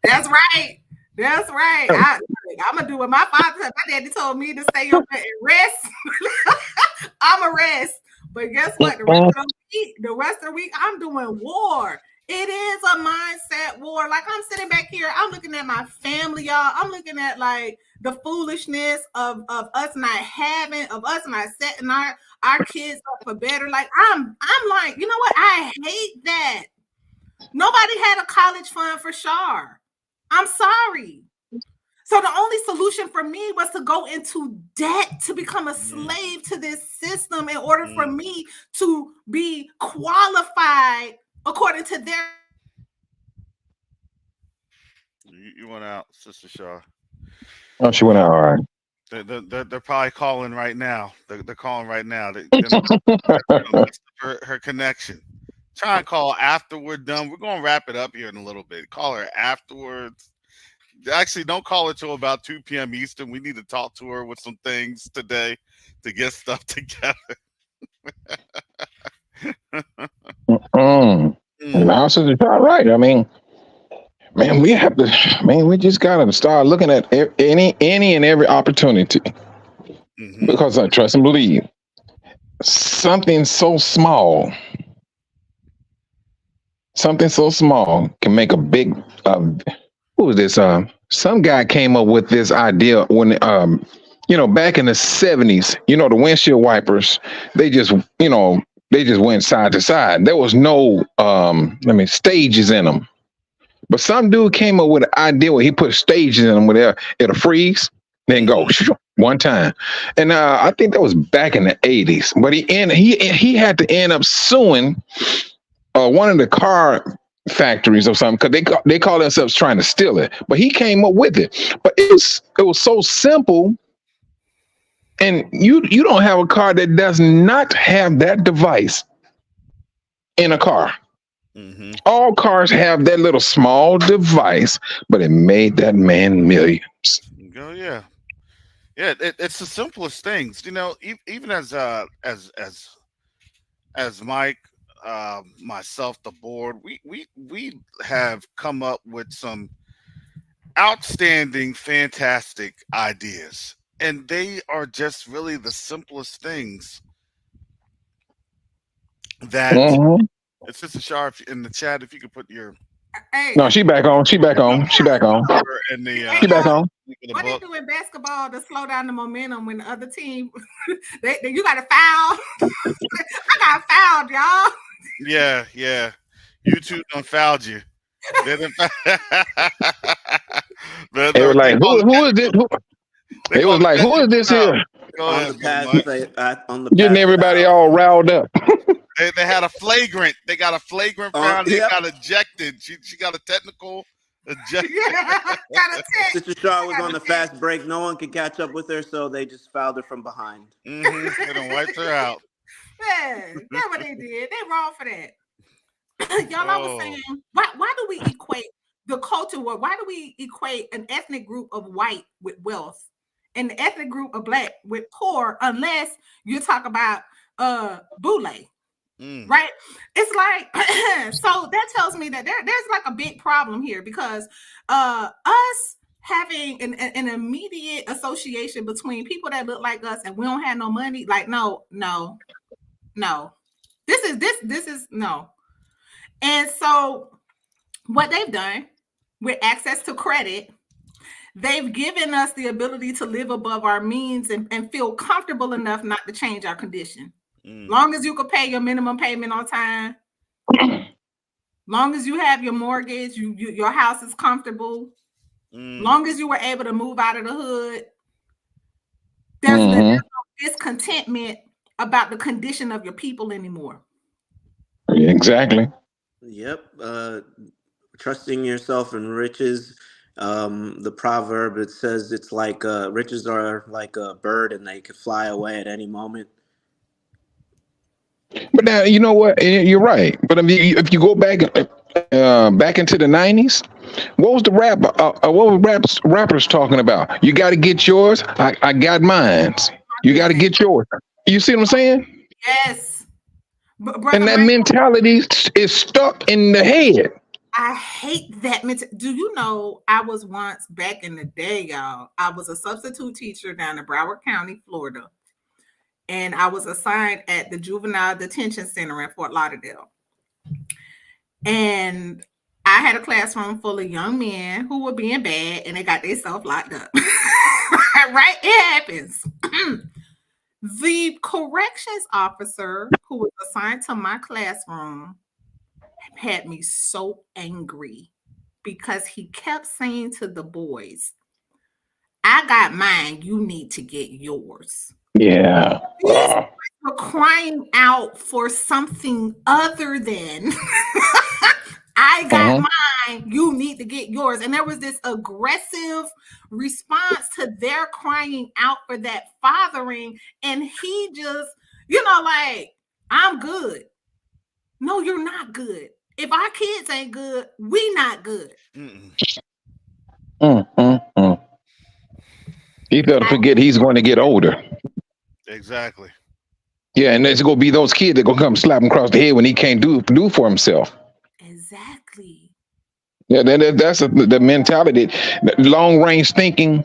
That's right. That's right. I'm going to do what my father said. My daddy told me to stay up there and rest. I'm a rest. But guess what? The rest of the week, I'm doing war. It is a mindset war. Like, I'm sitting back here, I'm looking at my family, y'all. I'm looking at like the foolishness of us not setting our kids up for better. Like, I'm like, you know what? I hate that. Nobody had a college fund for Shar. I'm sorry. So the only solution for me was to go into debt, to become a slave to this system in order for me to be qualified according to their. You went out, Sister Shaw. Oh, she went out. All right. They're probably calling right now. They're calling right now. Her connection. Try and call after we're done. We're gonna wrap it up here in a little bit. Call her afterwards. Actually, don't call her till about 2 p.m. Eastern. We need to talk to her with some things today to get stuff together. Now, Sister Shaw, right. I mean, man, we just gotta start looking at any and every opportunity. Because I trust and believe something so small can make a big. Who was this? Some guy came up with this idea when back in the 70s. The windshield wipers, they just went side to side. There was no stages in them. But some dude came up with an idea where he put stages in them where it'll freeze, then go one time. And I think that was back in the 80s. But he had to end up suing one of the car factories or something because they call themselves trying to steal it. But he came up with it. But it was so simple. And you don't have a car that does not have that device in a car. All cars have that little small device, but it made that man millions. Oh yeah, it's the simplest things. Even as Mike, myself, the board, we have come up with some outstanding, fantastic ideas, and they are just really the simplest things that. It's just a sharp in the chat. If you could put your no, she back on. She back on. She back on. And she back on. What they do in basketball to slow down the momentum when the other team, you got to foul. I got fouled, y'all. Yeah. You two done fouled you. They were like, who is this? They was like, who is this here? On the getting everybody all riled up. They had a flagrant. They got a flagrant foul. They got ejected. She got a technical ejected. Sister Shaw was on the fast break. No one could catch up with her, so they just fouled her from behind. They done wiped her out. Yeah, that's what they did. They wrong for that. Y'all, I was saying, why do we equate the culture war? Why do we equate an ethnic group of white with wealth and the ethnic group of black with poor, unless you talk about Boule? Right? It's like, so that tells me that there's like a big problem here because us having an immediate association between people that look like us and we don't have no money, like no. This is no. And so what they've done with access to credit, they've given us the ability to live above our means and feel comfortable enough not to change our condition. Long as you can pay your minimum payment on time, long as you have your mortgage, your house is comfortable, long as you were able to move out of the hood, there's no discontentment about the condition of your people anymore. Exactly. Yep. Trusting yourself in riches. The proverb, it says it's like riches are like a bird and they could fly away at any moment. But now you know what? You're right. But I mean, if you go back into the 90s, what was the rappers talking about? You got to get yours. I got mine. You got to get yours. You see what I'm saying? Yes. And that mentality is stuck in the head. I hate that mentality. Do you know, I was once back in the day, y'all, I was a substitute teacher down in Broward County, Florida. And I was assigned at the Juvenile Detention Center in Fort Lauderdale. And I had a classroom full of young men who were being bad and they got themselves locked up. Right? It happens. The corrections officer who was assigned to my classroom had me so angry because he kept saying to the boys, I got mine, you need to get yours. Yeah. These boys were crying out for something other than I got mine, you need to get yours. And there was this aggressive response to their crying out for that fathering. And he just, like, I'm good. No, you're not good. If our kids ain't good, we not good. He better forget he's going to get older. Exactly. Yeah, and there's going to be those kids that going to come slap him across the head when he can't do for himself. Exactly. Yeah, that's the mentality. Long range thinking,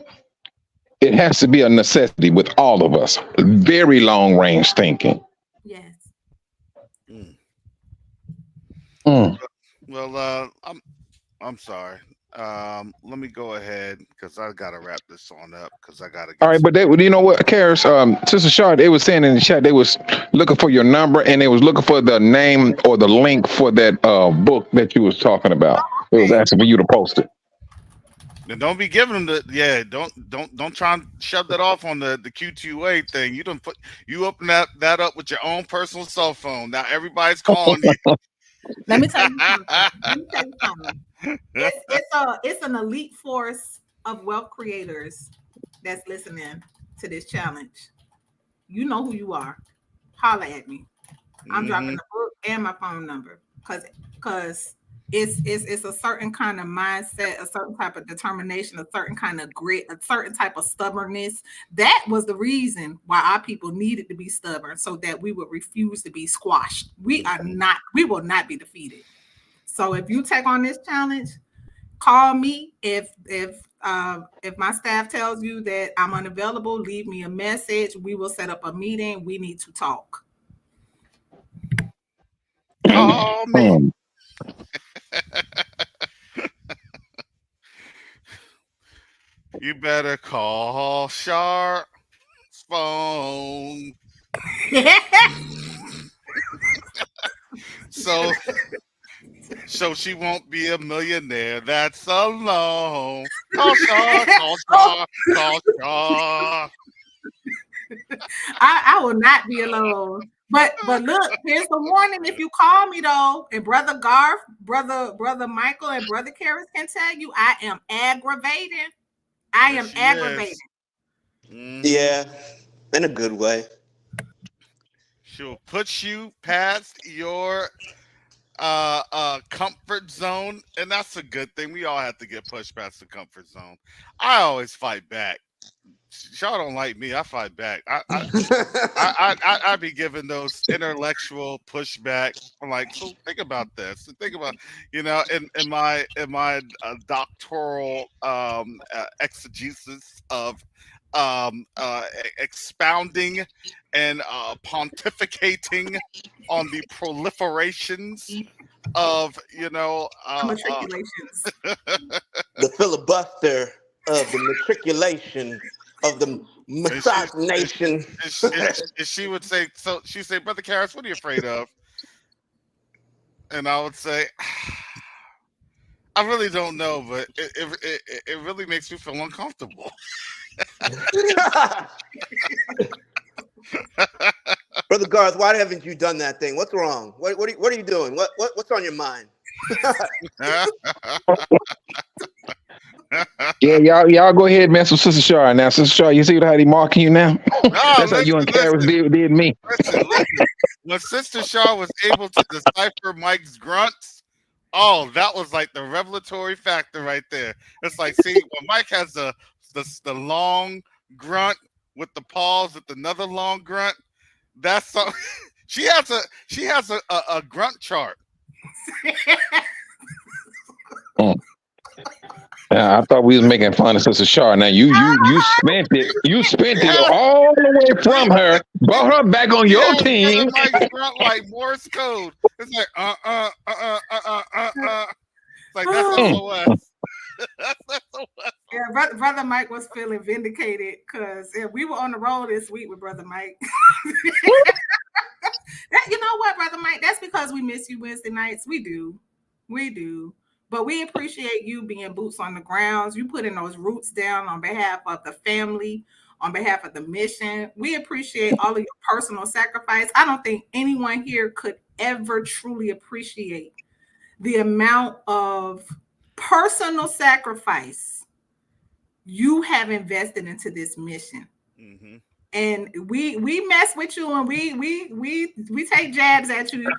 it has to be a necessity with all of us. Very long range thinking. Yes. Well, I'm sorry. Let me go ahead because I gotta wrap this on up because I gotta. All right, but you know what, Karis, Sister Shaw, they was saying in the chat they was looking for your number and they was looking for the name or the link for that book that you was talking about. It was asking for you to post it. And don't be giving them don't try and shove that off on the Q2UA thing. You open that up with your own personal cell phone. Now everybody's calling you. Let me tell you something. It's an elite force of wealth creators that's listening to this challenge. You know who you are. Holla at me. I'm dropping the book and my phone number because it's a certain kind of mindset, a certain type of determination, a certain kind of grit, a certain type of stubbornness. That was the reason why our people needed to be stubborn, so that we would refuse to be squashed. We will not be defeated. So if you take on this challenge, call me. If my staff tells you that I'm unavailable, leave me a message. We will set up a meeting. We need to talk. Call me. You better call Sharp's phone. So she won't be a millionaire. That's alone. Call Sharp. Call Sharp. I will not be alone. But look, here's the warning. If you call me though, and Brother Garth, Brother Michael, and Brother Karis can tell you, I am aggravating. I am aggravating. Yeah, in a good way. She'll put you past your comfort zone, and that's a good thing. We all have to get pushed past the comfort zone. I always fight back. Y'all don't like me. I fight back. I be giving those intellectual pushback. I'm like, so think about this. Think about, in my doctoral exegesis of expounding and pontificating on the proliferations of matriculations. The filibuster of the matriculation of the misogynation. She would say, so she'd say, Brother Karis, what are you afraid of? And I would say, I really don't know, but it really makes me feel uncomfortable. Brother Garth, why haven't you done that thing? What's wrong? What are you doing? What's on your mind? Yeah, y'all go ahead, mess with Sister Shaw now. Sister Shaw, you see how he marking you now? That's how you and Karis did me. Listen. When Sister Shaw was able to decipher Mike's grunts, that was like the revelatory factor right there. It's like, see, when Mike has the long grunt with the pause with another long grunt, that's something. She has a grunt chart. I thought we was making fun of Sister Shaw. Now you spent it. You spent it all the way from her, brought her back on your team. Mike's grunt like Morse code. It's like It's like that's Oh, SOS. That's SOS. yeah, brother Mike was feeling vindicated because we were on the road this week with brother Mike. You know what, brother Mike? That's because we miss you Wednesday nights. We do. But we appreciate you being boots on the grounds. You putting those roots down on behalf of the family, on behalf of the mission. We appreciate all of your personal sacrifice. I don't think anyone here could ever truly appreciate the amount of personal sacrifice you have invested into this mission. Mm-hmm. And we mess with you and we take jabs at you,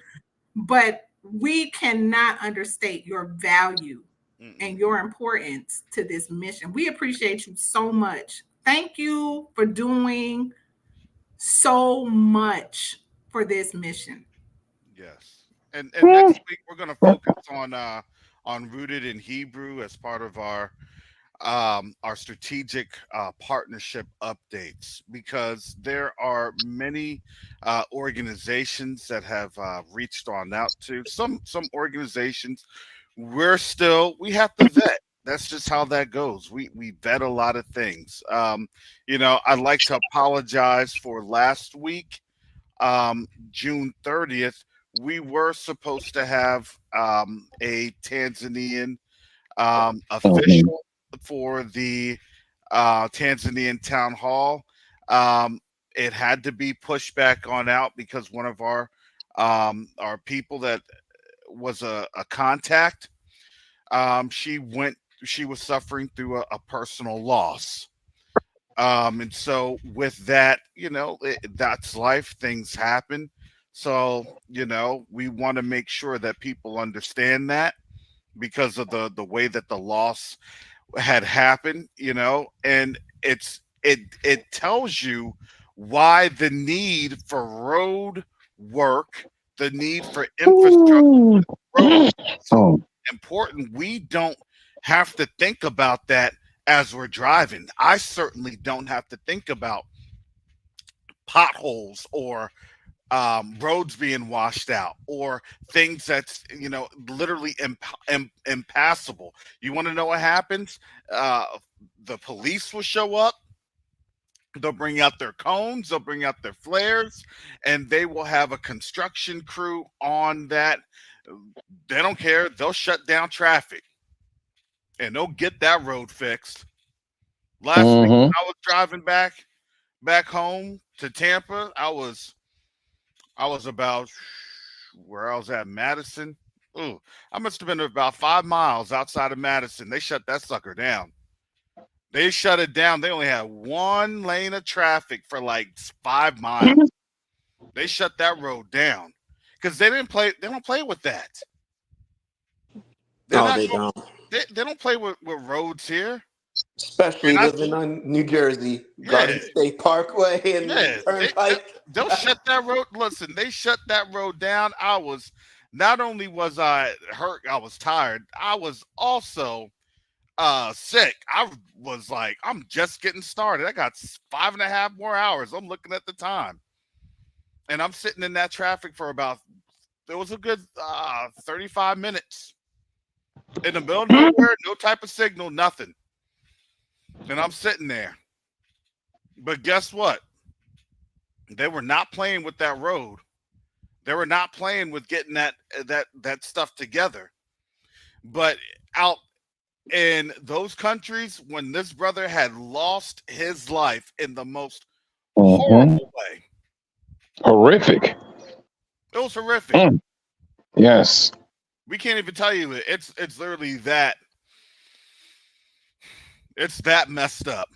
but we cannot understate your value and your importance to this mission. We appreciate you so much. Thank you for doing so much for this mission. Yes. And next week we're gonna focus on rooted in Hebrew as part of our strategic partnership updates, because there are many organizations that have reached on out to some organizations. We have to vet. That's just how that goes. We vet a lot of things. I'd like to apologize for last week, June 30th. We were supposed to have a Tanzanian Mhm. official for the Tanzanian town hall. Um, it had to be pushed back on out because one of our people that was a contact, she was suffering through a personal loss. And so with that, that's life. Things happen. So, we want to make sure that people understand that because of the way that the loss had happened, and it tells you why the need for road work, the need for infrastructure Ooh. road is so Oh. important. We don't have to think about that as we're driving. I certainly don't have to think about potholes or roads being washed out or things that's literally impassable. You want to know what happens? The police will show up. They'll bring out their cones, they'll bring out their flares, and they will have a construction crew on that. They don't care. They'll shut down traffic and they'll get that road fixed. Last week Mm-hmm. when I was driving back home to Tampa, I was about where I was at, Madison. Ooh, I must have been about 5 miles outside of Madison. They shut that sucker down. They shut it down. They only had one lane of traffic for like 5 miles. They shut that road down because they didn't play. They don't play with that. They're No, not. they don't. They don't play with roads here. Especially And I, living on New Jersey, yeah, Garden State Parkway and the yeah. Turnpike. They'll shut that road. Listen, they shut that road down. Not only was I hurt, I was tired. I was also sick. I was like, I'm just getting started. I got 5.5 more hours. I'm looking at the time, and I'm sitting in that traffic for about. There was a good 35 minutes in the middle of nowhere, no type of signal, nothing, and I'm sitting there. But guess what? They were not playing with that road. They were not playing with getting that stuff together. But out in those countries, when this brother had lost his life in the most Mm-hmm. horrible way, Horrific. it was horrific. Mm. Yes. We can't even tell you it. It's literally that. It's that messed up.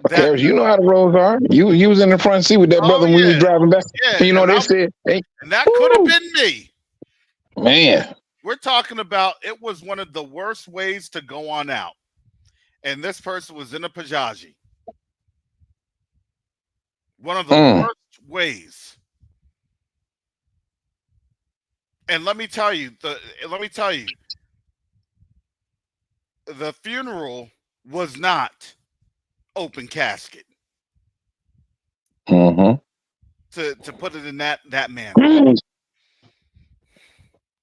That Okay, you know how the roads are. You was in the front seat with that oh brother when we was yeah, driving back. yeah, And they said, "Hey, and that could have woo, been me. man, We're talking about it was one of the worst ways to go on out, and this person was in a Pajaji. One of the mm, worst ways. And let me tell you, the funeral was not open casket. mm-hmm, to put it in that manner.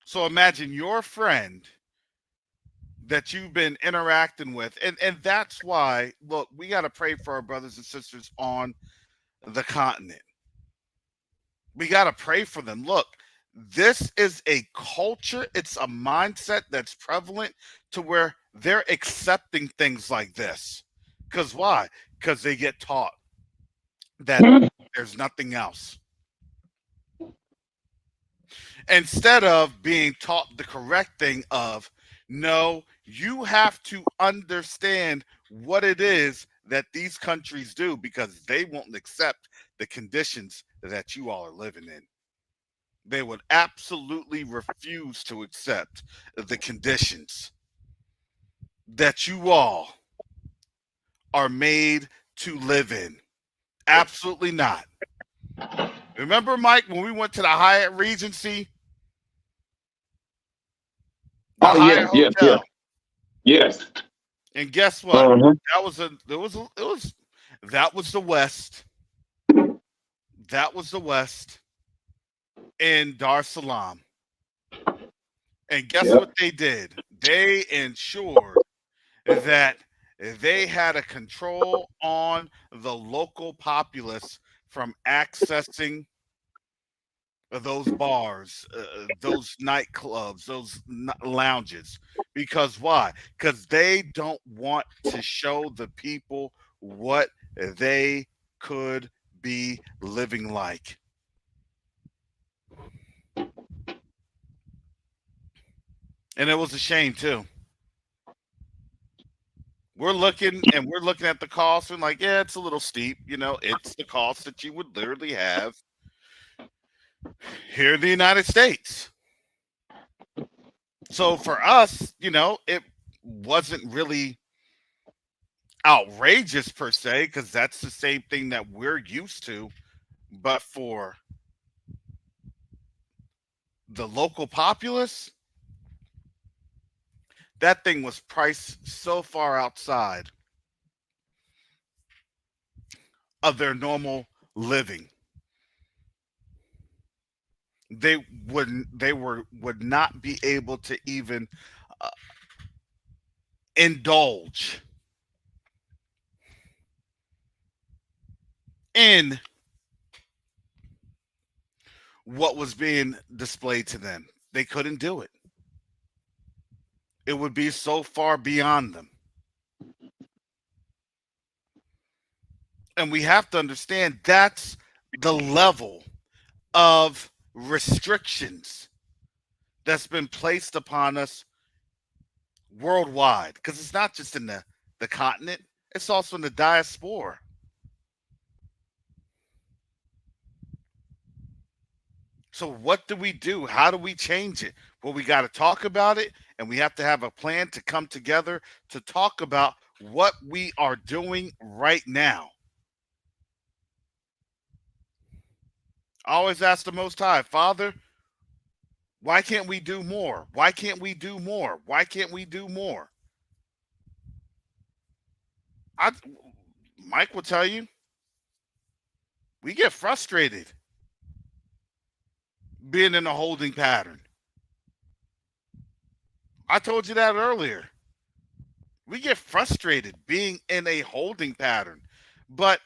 So imagine your friend that you've been interacting with, and that's why, look, we got to pray for our brothers and sisters on the continent. We got to pray for them. Look, this is a culture, it's a mindset that's prevalent to where they're accepting things like this. Because why? Because they get taught that there's nothing else. Instead of being taught the correct thing of, no, you have to understand what it is that these countries do because they won't accept the conditions that you all are living in. They would absolutely refuse to accept the conditions that you all are made to live in. Absolutely not. Remember, Mike, when we went to the Hyatt Regency, the Oh Hyatt yes, yes, yes, Hotel, yes. and guess what? Uh-huh. That was the West. That was the West in Dar es Salaam. And guess Yep. what they did? They ensured that they had a control on the local populace from accessing those bars, those nightclubs, those lounges. Because why? Because they don't want to show the people what they could be living like. And it was a shame too. We're looking at the cost and like, yeah, it's a little steep. It's the cost that you would literally have here in the United States. So for us, it wasn't really outrageous per se, because that's the same thing that we're used to. But for the local populace, that thing was priced so far outside of their normal living. They would not be able to even uh, indulge in what was being displayed to them. They couldn't do it. It would be so far beyond them. And we have to understand that's the level of restrictions that's been placed upon us worldwide. Because it's not just in the continent, it's also in the diaspora. So what do we do? How do we change it? Well, we got to talk about it, and we have to have a plan to come together to talk about what we are doing right now. I always ask the Most High, Father, why can't we do more? Why can't we do more? Why can't we do more? I, Mike will tell you, we get frustrated being in a holding pattern. I told you that earlier. We get frustrated being in a holding pattern. But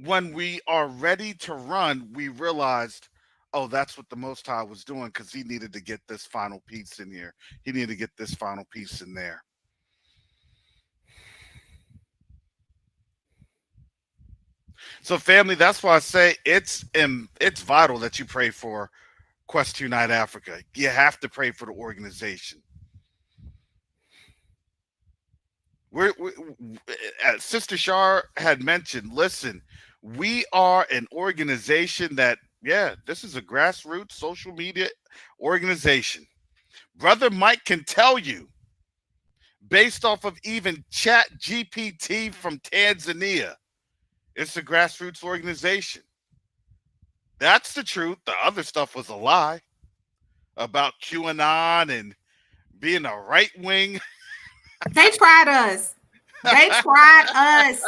when we are ready to run, we realized, oh, that's what the Most High was doing, because he needed to get this final piece in here. He needed to get this final piece in there. So, family, that's why I say it's vital that you pray for Quest Unite Africa. You have to pray for the organization. As Sister Shar had mentioned, listen, we are an organization that, yeah, this is a grassroots social media organization. Brother Mike can tell you, based off of even Chat GPT from Tanzania, it's a grassroots organization. That's the truth. The other stuff was a lie about QAnon and being a right wing. They tried us. They tried us.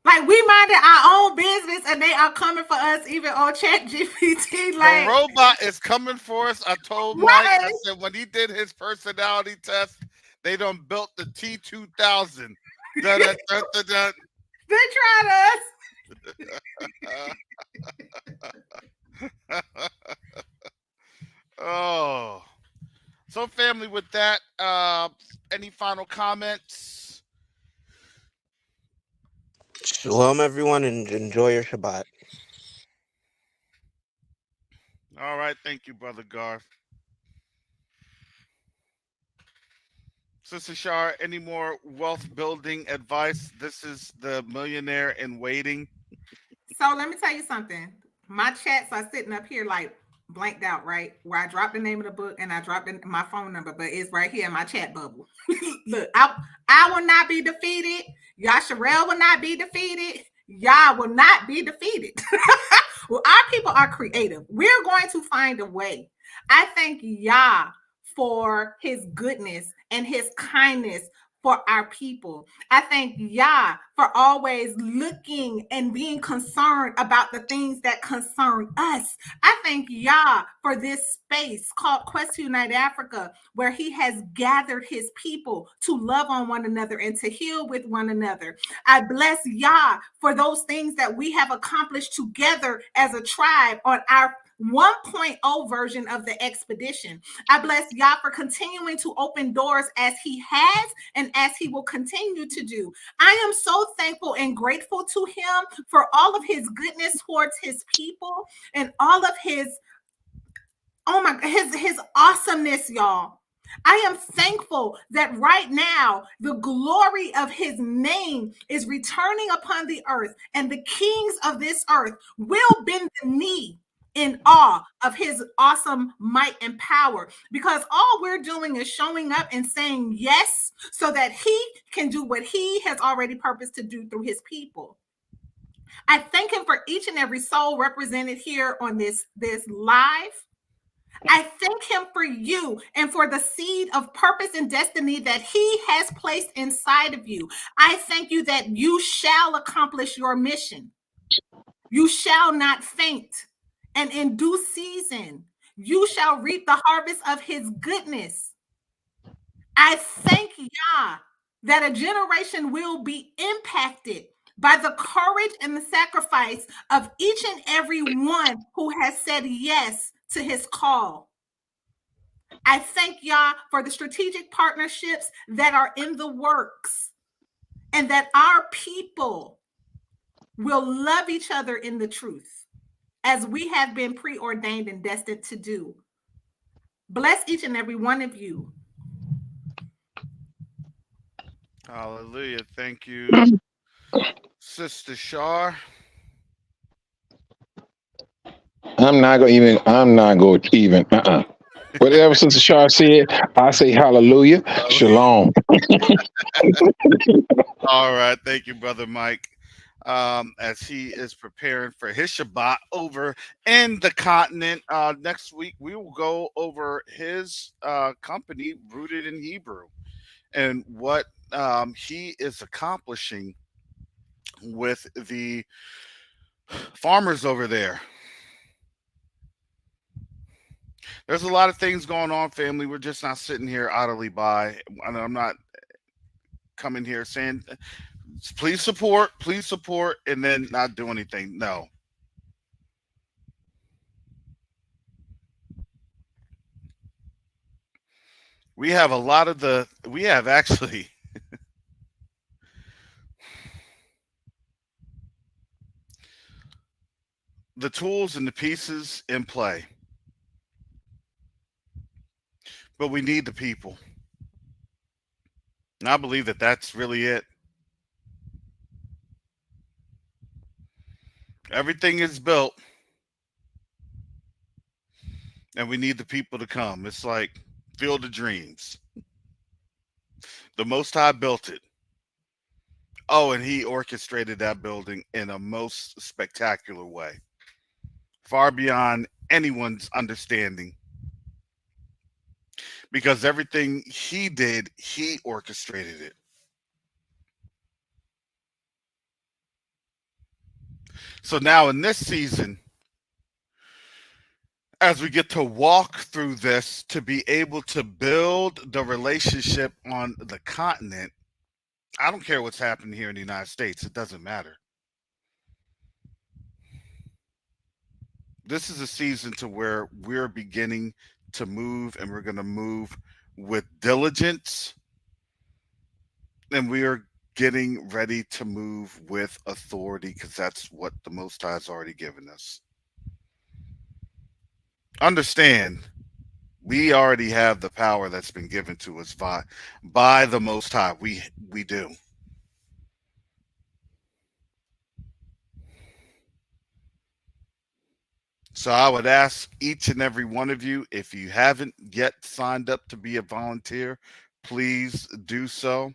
Like we minded our own business and they are coming for us even on Chat GPT. The Like, robot is coming for us. I told Mike, I right? said when he did his personality test, they done built the T2000. Dun, dun, dun, dun, dun. They tried Oh. So family, with that, any final comments? Shalom, everyone, and enjoy your Shabbat. All right, thank you, brother Garth. Sister Shar, any more wealth building advice? This is the millionaire in waiting. So let me tell you something. My chats are sitting up here like blanked out, right? Where I dropped the name of the book and I dropped my phone number, but it's right here in my chat bubble. Look, I will not be defeated. Yasharel will not be defeated. Yah will not be defeated. Well, our people are creative. We're going to find a way. I thank Yah for his goodness and his kindness for our people. I thank Yah for always looking and being concerned about the things that concern us. I thank Yah for this space called Quest to Unite Africa, where he has gathered his people to love on one another and to heal with one another. I bless Yah for those things that we have accomplished together as a tribe on our 1.0 version of the expedition. I bless Yah for continuing to open doors as he has and as he will continue to do. I am so thankful and grateful to him for all of his goodness towards his people and all of his, oh my, his awesomeness, y'all. I am thankful that right now the glory of his name is returning upon the earth, and the kings of this earth will bend the knee in awe of his awesome might and power, because all we're doing is showing up and saying yes so that he can do what he has already purposed to do through his people. I thank him for each and every soul represented here on this live. I thank him for you and for the seed of purpose and destiny that he has placed inside of you. I thank you that you shall accomplish your mission. You shall not faint. And in due season, you shall reap the harvest of his goodness. I thank Yah that a generation will be impacted by the courage and the sacrifice of each and every one who has said yes to his call. I thank Yah for the strategic partnerships that are in the works, and that our people will love each other in the truth, as we have been preordained and destined to do. Bless each and every one of you. Hallelujah. Thank you, Sister Shar. I'm not gonna even. I'm not going to even. Whatever Sister Shar said, I say hallelujah, shalom. All right. Thank you, Brother Mike. As he is preparing for his Shabbat over in the continent. Next week, we will go over his company, Rooted in Hebrew, and what he is accomplishing with the farmers over there. There's a lot of things going on, family. We're just not sitting here idly by. And I'm not coming here saying, please support, and then not do anything. No. We have a lot of we have actually the tools and the pieces in play, but we need the people. And I believe that that's really it. Everything is built, and we need the people to come. It's like Field of Dreams. The Most High built it. Oh, and he orchestrated that building in a most spectacular way, far beyond anyone's understanding. Because everything he did, he orchestrated it. So now in this season, as we get to walk through this to be able to build the relationship on the continent, I don't care what's happening here in the United States, it doesn't matter. This is a season to where we're beginning to move, and we're going to move with diligence, and we are getting ready to move with authority, because that's what the Most High has already given us. Understand, we already have the power that's been given to us by the Most High. We do. So I would ask each and every one of you, if you haven't yet signed up to be a volunteer, please do so.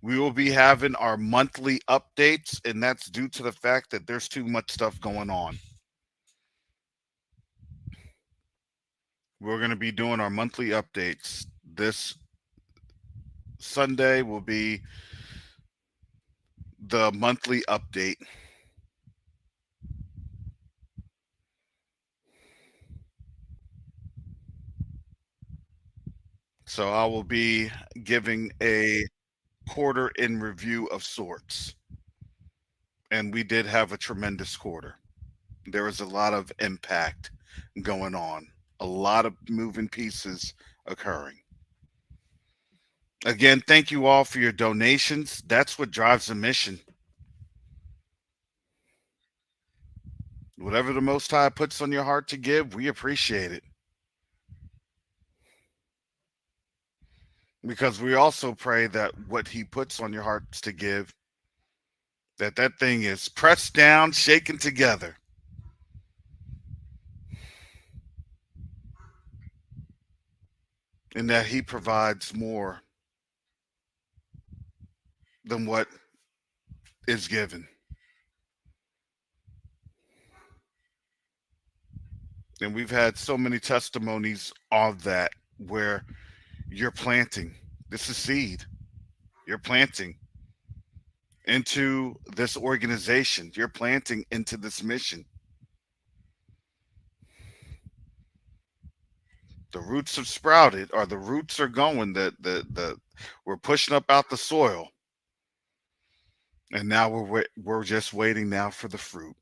We will be having our monthly updates, and that's due to the fact that there's too much stuff going on. We're going to be doing our monthly updates. This Sunday will be the monthly update. So I will be giving a quarter in review of sorts. And we did have a tremendous quarter. There was a lot of impact going on, a lot of moving pieces occurring. Again, thank you all for your donations. That's what drives the mission. Whatever the Most High puts on your heart to give, we appreciate it. Because we also pray that what he puts on your hearts to give, that thing is pressed down, shaken together, and that he provides more than what is given. And we've had so many testimonies of that, where you're planting. This is seed. You're planting into this organization. You're planting into this mission. The roots have sprouted, or the roots are going. We're pushing up out the soil, and now we're just waiting now for the fruit.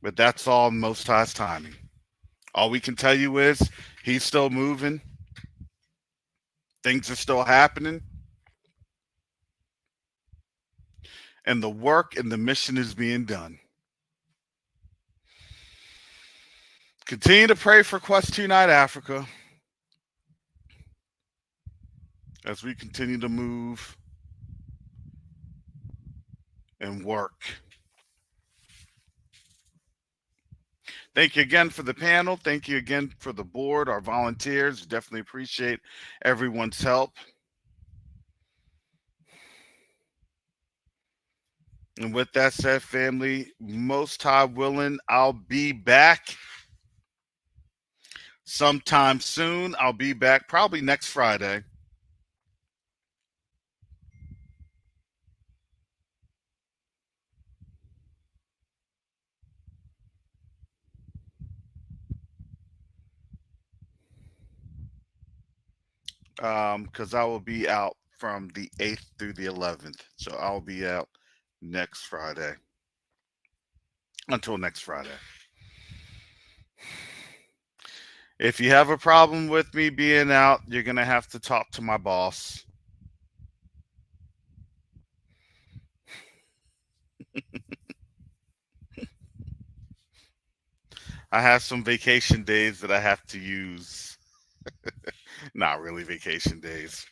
But that's all in Most High's timing. All we can tell you is he's still moving. Things are still happening. And the work and the mission is being done. Continue to pray for Q2UA Africa as we continue to move and work. Thank you again for the panel. Thank you again for the board, our volunteers. Definitely appreciate everyone's help. And with that said, family, Most High willing, I'll be back sometime soon. I'll be back probably next Friday. Because I will be out from the 8th through the 11th. So I'll be out next Friday. Until next Friday. If you have a problem with me being out, you're going to have to talk to my boss. I have some vacation days that I have to use. Not really vacation days.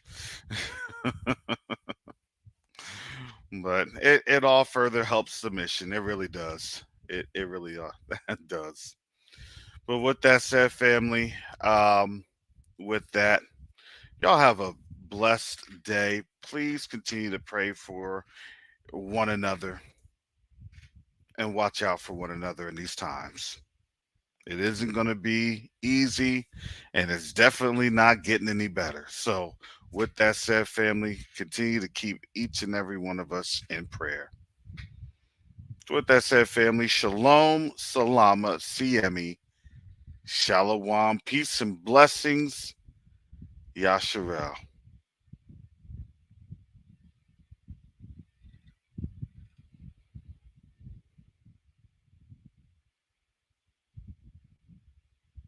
But it all further helps the mission. It really does. It really does. But with that said, family, with that, y'all have a blessed day. Please continue to pray for one another and watch out for one another in these times. It isn't going to be easy, and it's definitely not getting any better. So, with that said, family, continue to keep each and every one of us in prayer. With that said, family, shalom, salama, siemi, shalom, peace and blessings, Yasharel.